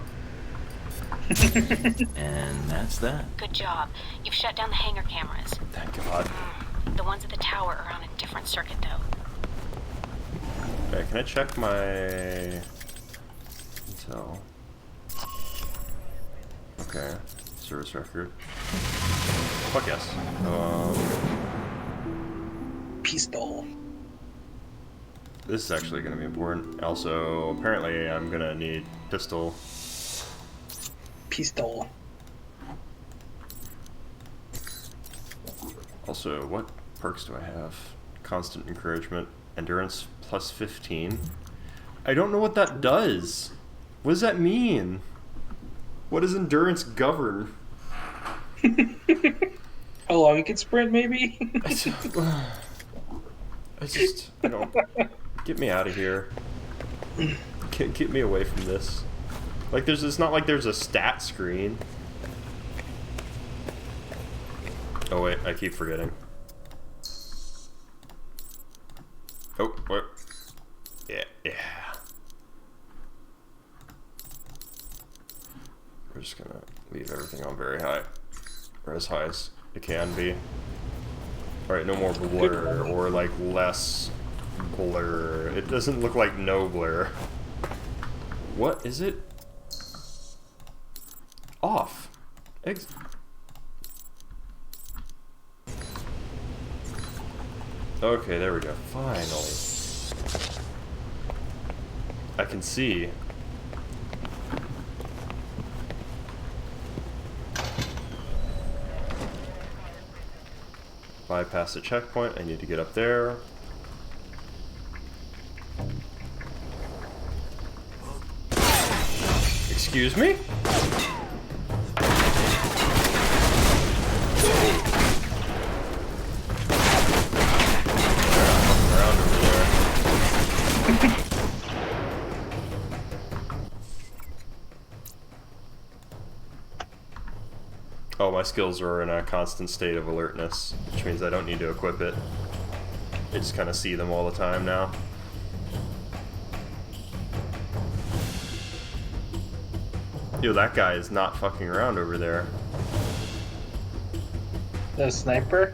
And that's that. Good job. You've shut down the hangar cameras. Thank God. The ones at the tower are on a different circuit, though. Okay, can I check my intel? Okay, service record. Fuck yes. Pistol. This is actually going to be important. Also, apparently, I'm going to need pistol. Pistol. Also, what perks do I have? Constant encouragement, endurance plus 15. I don't know what that does. What does that mean? What does endurance govern? How long you can sprint, maybe? I don't. Get me out of here. Get me away from this. Like, it's not like there's a stat screen. Oh wait, I keep forgetting. Oh, what? Yeah. We're just gonna leave everything on very high. Or as high as it can be. Alright, no more blur, or like less blur. It doesn't look like no blur. What is it? Off. Okay, there we go. Finally. I can see. Bypass the checkpoint. I need to get up there. Excuse me? Around over there. Oh, my skills are in a constant state of alertness, which means I don't need to equip it. I just kind of see them all the time now. Yo, that guy is not fucking around over there. The sniper?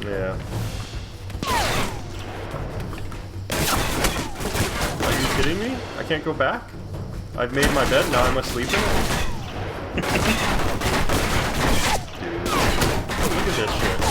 Yeah. Are you kidding me? I can't go back? I've made my bed, now I must sleep in it? Dude, look at this shit.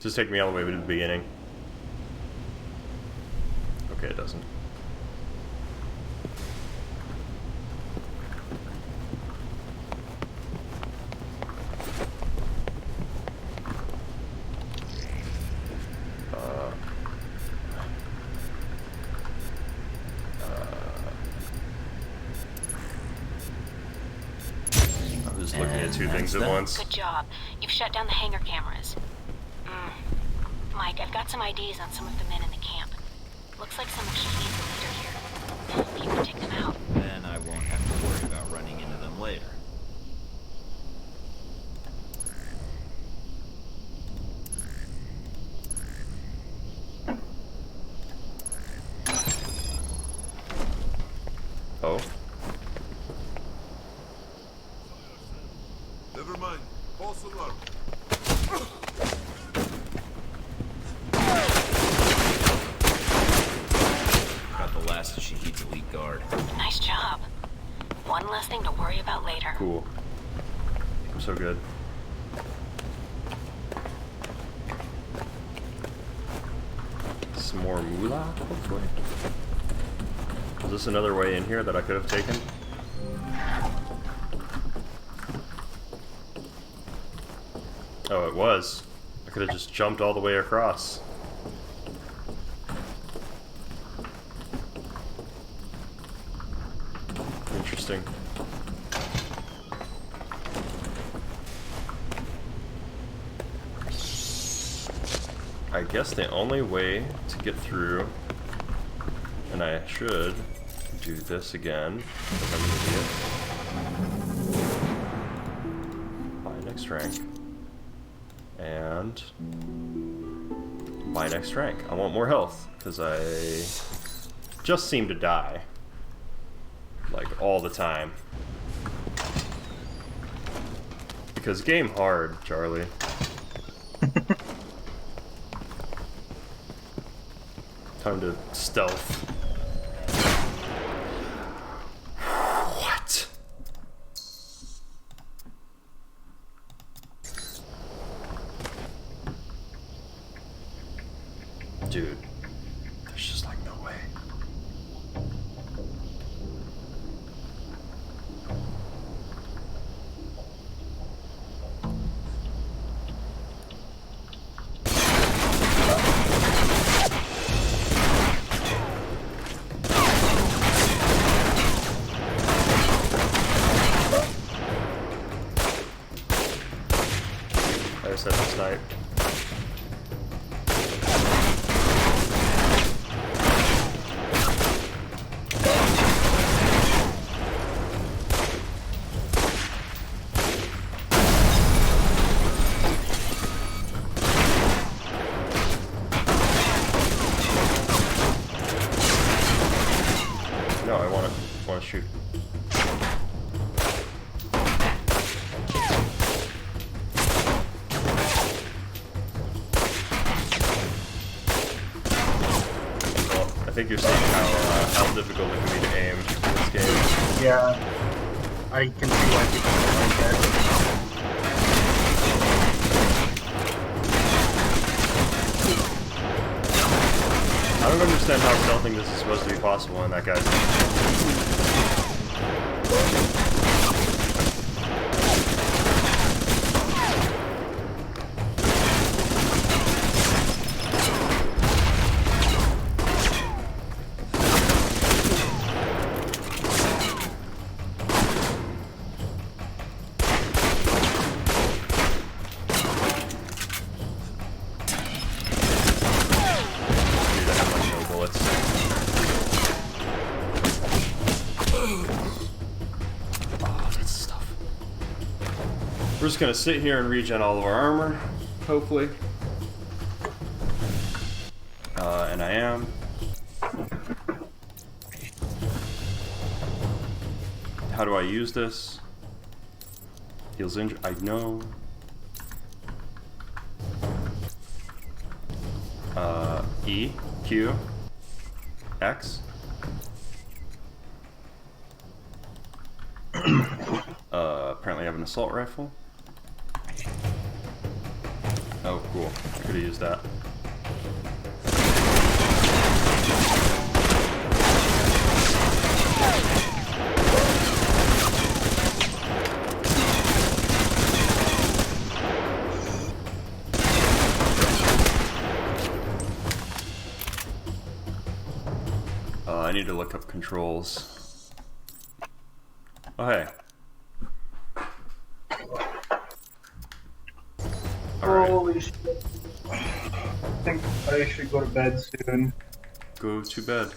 Just take me all the way to the beginning. Okay, it doesn't. I'm just looking at two things at once. Good job. You've shut down the hangar cameras. Mike, I've got some IDs on some of the men in the camp. Looks like some of Shahid's the leader here. Can you take them out? Then I won't have to worry about running into them later. Oh. Never mind. False alarm. Got the last of Shahid's elite guard. Nice job. One less thing to worry about later. Cool. I'm so good. Some more moolah, hopefully. Is this another way in here that I could have taken? Oh, it was. I could have just jumped all the way across. Interesting. I guess the only way to get through, and I should do this again, because I'm an idiot. Buy next rank. And buy next rank. I want more health, because I just seem to die. Like, all the time. Because game hard, Charlie. Time to stealth. What? Dude, there's just like no way. I just had to snipe. No, I want to shoot. I think you're seeing how difficult it can be to aim in this game. Yeah, I can see why people don't like that. I don't understand how stealthing this is supposed to be possible in that guy's We're just gonna sit here and regen all of our armor, hopefully. And I am. How do I use this? Heals injury. I know. E, Q, X. Apparently I have an assault rifle. Oh, cool. I could have used that. I need to look up controls. Oh, hey. Holy shit. I think I should go to bed soon. Go to bed.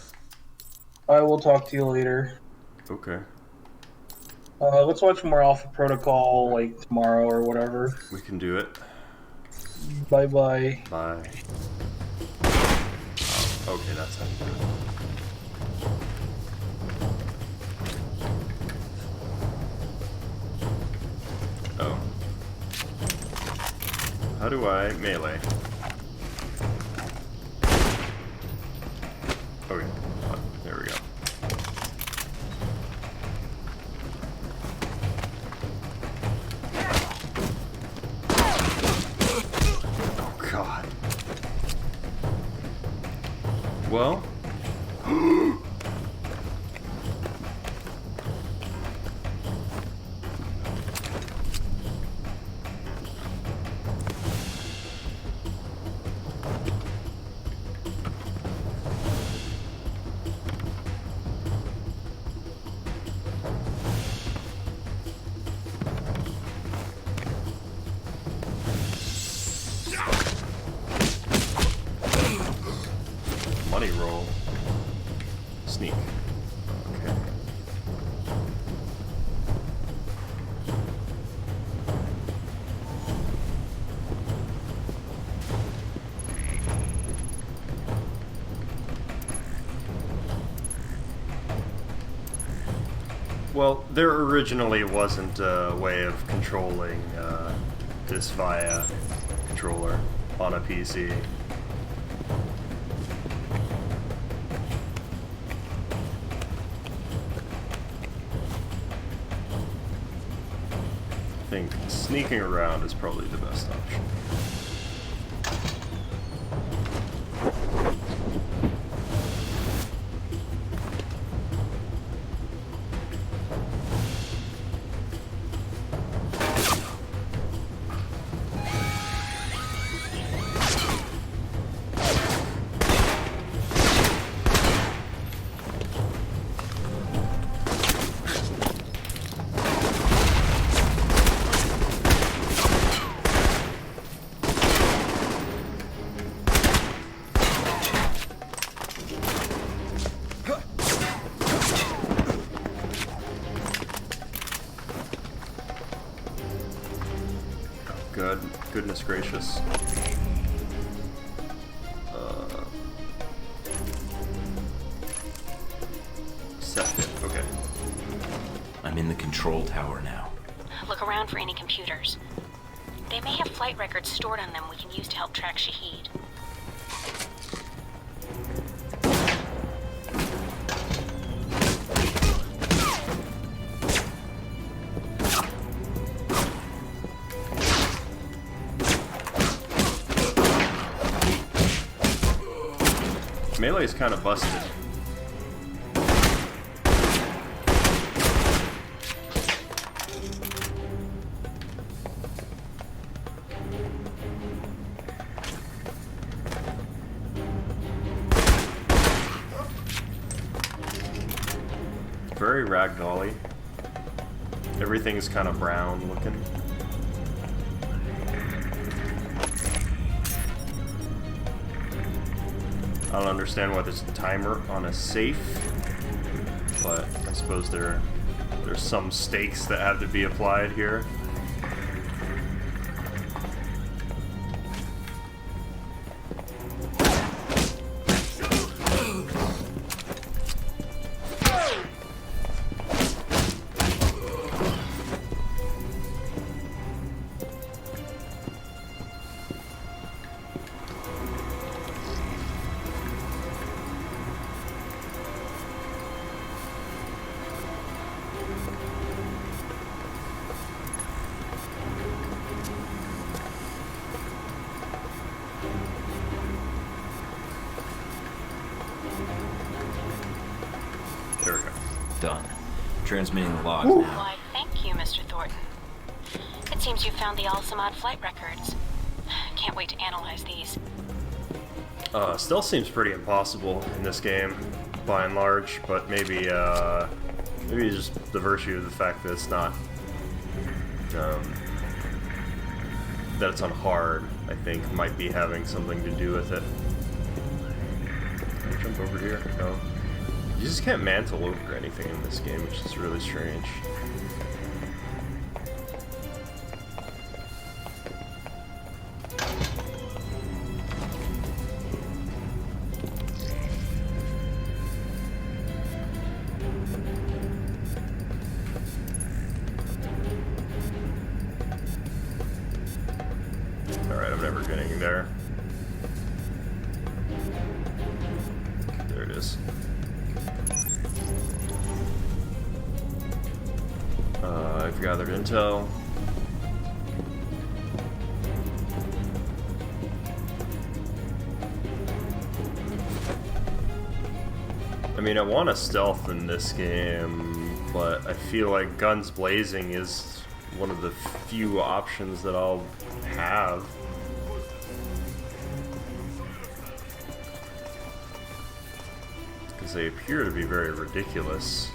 I will talk to you later. Okay. Let's watch more Alpha Protocol, like, tomorrow or whatever. We can do it. Bye-bye. Bye. Okay, that's how you do it. Oh. How do I melee? Okay, there we go. Oh god. Well. Money roll. Sneak. Okay. Well, there originally wasn't a way of controlling this via controller on a PC. I think sneaking around is probably the best option. Goodness gracious. Set it. Okay. I'm in the control tower now. Look around for any computers. They may have flight records stored on them we can use to help track Shahid. Melee's kind of busted. Very ragdoll-y. Everything's kind of brown looking. I don't understand why there's a timer on a safe, but I suppose there's some stakes that have to be applied here. Transmitting the logs now. Why, thank you, Mr. Thornton. It seems you found the Al-Samad flight records. Can't wait to analyze these. Stealth seems pretty impossible in this game, by and large, but maybe just the virtue of the fact that it's not, that it's on hard, I think, might be having something to do with it. Can I jump over here? No. You just can't mantle over anything in this game, which is really strange. Alright, I'm never getting there. There it is. I've gathered intel. I mean, I want a stealth in this game, but I feel like guns blazing is one of the few options that I'll have. Because they appear to be very ridiculous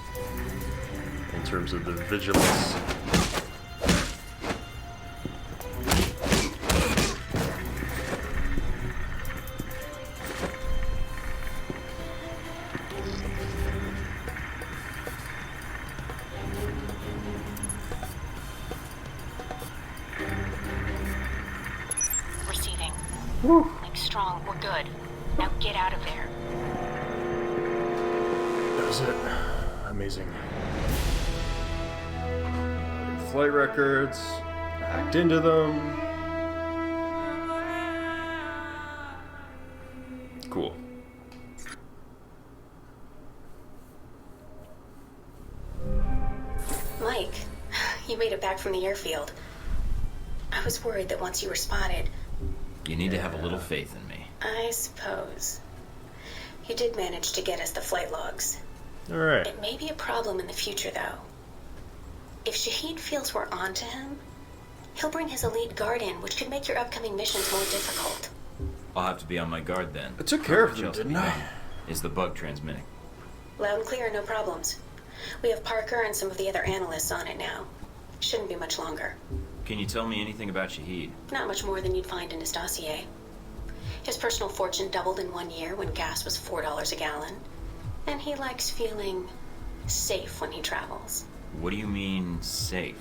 in terms of the vigilance. Receiving. Link strong, we're good. Now get out of there. That was it. Amazing. Flight records. Hacked into them. Cool. Mike, you made it back from the airfield. I was worried that once you were spotted... You need to have a little faith in me. I suppose. You did manage to get us the flight logs. Alright. It may be a problem in the future, though. If Shahid feels we're onto him, he'll bring his elite guard in, which could make your upcoming missions more difficult. I'll have to be on my guard then. I took care of them, didn't I? Is the bug transmitting? Loud and clear, no problems. We have Parker and some of the other analysts on it now. Shouldn't be much longer. Can you tell me anything about Shahid? Not much more than you'd find in his dossier. His personal fortune doubled in 1 year when gas was $4 a gallon. And he likes feeling safe when he travels. What do you mean, safe?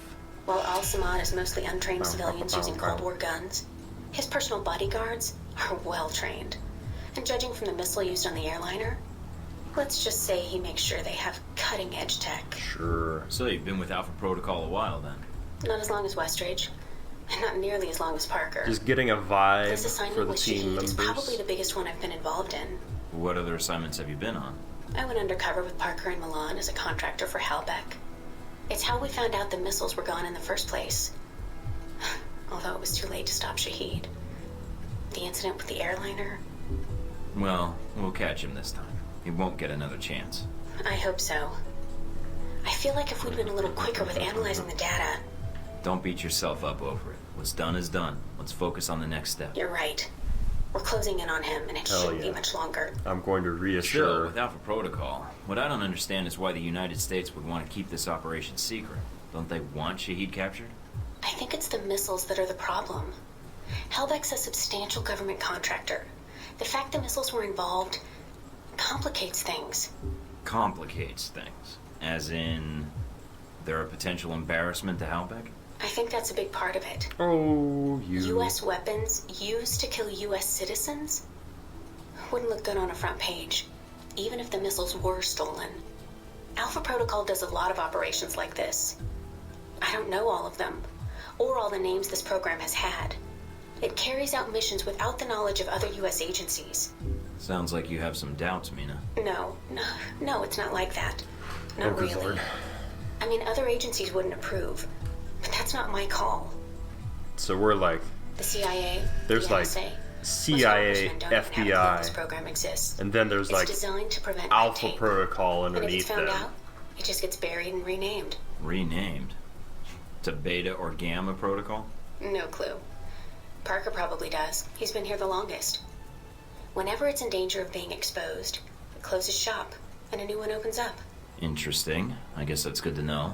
While Al-Samad is mostly untrained civilians using Cold War guns, his personal bodyguards are well trained. And judging from the missile used on the airliner, let's just say he makes sure they have cutting-edge tech. Sure. So you've been with Alpha Protocol a while then? Not as long as Westridge, and not nearly as long as Parker. Just getting a vibe This assignment for the with team Shahid members. is probably the biggest one I've been involved in. What other assignments have you been on? I went undercover with Parker in Milan as a contractor for Halbeck. It's how we found out the missiles were gone in the first place. Although it was too late to stop Shahid. The incident with the airliner. Well, we'll catch him this time. He won't get another chance. I hope so. I feel like if we'd been a little quicker with analyzing the data... Don't beat yourself up over it. What's done is done. Let's focus on the next step. You're right. We're closing in on him, and it shouldn't be much longer. I'm going to Still, reassure. with Alpha Protocol, what I don't understand is why the United States would want to keep this operation secret. Don't they want Shahid captured? I think it's the missiles that are the problem. Halbeck's a substantial government contractor. The fact the missiles were involved complicates things. Complicates things. As in, they're a potential embarrassment to Halbeck? I think that's a big part of it. Oh, U.S. weapons used to kill U.S. citizens wouldn't look good on a front page, even if the missiles were stolen. Alpha Protocol does a lot of operations like this. I don't know all of them, or all the names this program has had. It carries out missions without the knowledge of other U.S. agencies. Sounds like you have some doubts, Mina. No, it's not like that. Not really. Lord. I mean, other agencies wouldn't approve, but that's not my call. So we're like... The CIA, there's the like NSA, CIA, FBI, this program exists. and then there's It's like designed to prevent Alpha tape. Protocol And if it's underneath found them. out, It just gets buried and renamed. Renamed? To Beta or Gamma protocol? No clue. Parker probably does. He's been here the longest. Whenever it's in danger of being exposed, it closes shop, and a new one opens up. Interesting. I guess that's good to know.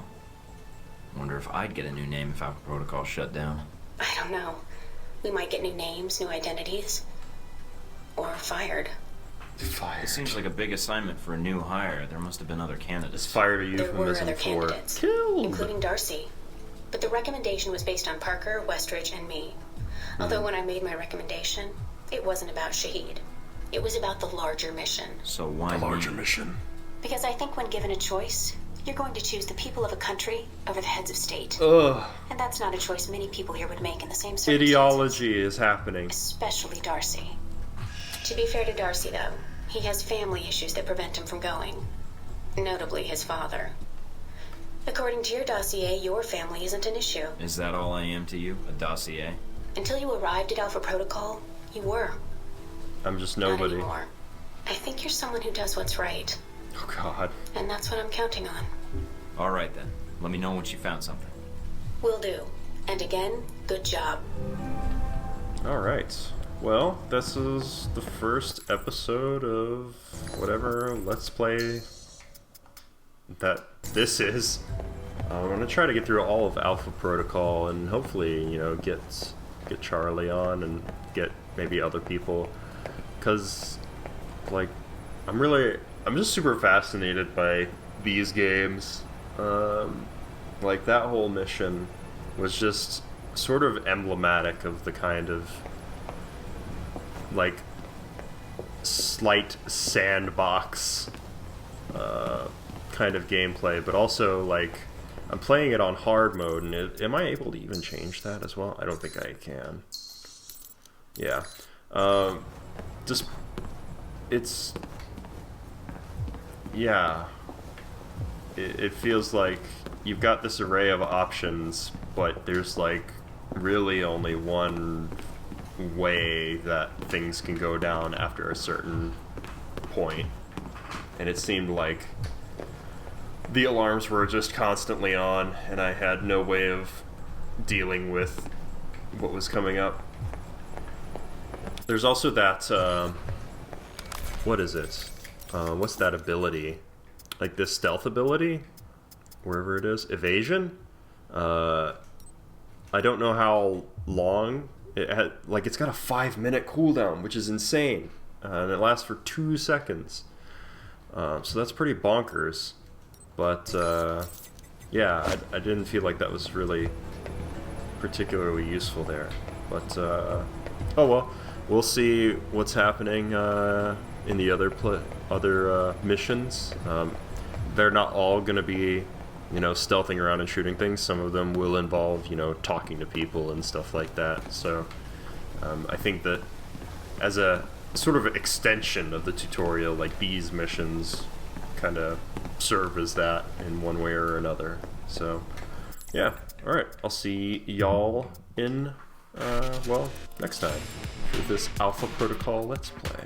Wonder if I'd get a new name if Alpha Protocol shut down. I don't know. We might get new names, new identities. Or fired. Fired. It seems like a big assignment for a new hire. There must have been other candidates. Fired a There were euphemism other for candidates, killed. including Darcy. But the recommendation was based on Parker, Westridge, and me. Although when I made my recommendation, it wasn't about Shahid. It was about the larger mission. So why the larger mission? Because I think when given a choice, you're going to choose the people of a country over the heads of state. Ugh. And that's not a choice many people here would make in the same circumstances. Ideology is happening. Especially Darcy. To be fair to Darcy, though, he has family issues that prevent him from going. Notably his father. According to your dossier, your family isn't an issue. Is that all I am to you? A dossier? Until you arrived at Alpha Protocol, you were. I'm just nobody. Not anymore. I think you're someone who does what's right. Oh, God. And that's what I'm counting on. All right, then. Let me know once you found something. Will do. And again, good job. All right. Well, this is the first episode of whatever Let's Play that this is. I'm going to try to get through all of Alpha Protocol and hopefully, you know, get Charlie on and get maybe other people. Because, like, I'm just super fascinated by these games. Like, that whole mission was just sort of emblematic of the kind of, like, slight sandbox kind of gameplay, but also, like, I'm playing it on hard mode, and am I able to even change that as well? I don't think I can. Yeah. Just, it's, yeah. It feels like you've got this array of options, but there's, like, really only one way that things can go down after a certain point. And it seemed like the alarms were just constantly on, and I had no way of dealing with what was coming up. There's also that, what is it? What's that ability? Like this stealth ability? Wherever it is. Evasion? I don't know how long. It had, like, it's got a 5-minute cooldown, which is insane. And it lasts for 2 seconds. So that's pretty bonkers. But, yeah, I didn't feel like that was really particularly useful there. But, oh well. We'll see what's happening in the other missions. They're not all going to be, you know, stealthing around and shooting things. Some of them will involve, you know, talking to people and stuff like that. So I think that as a sort of extension of the tutorial, like, these missions kind of serve as that in one way or another. So yeah, alright, I'll see y'all in well, next time for this Alpha Protocol Let's Play.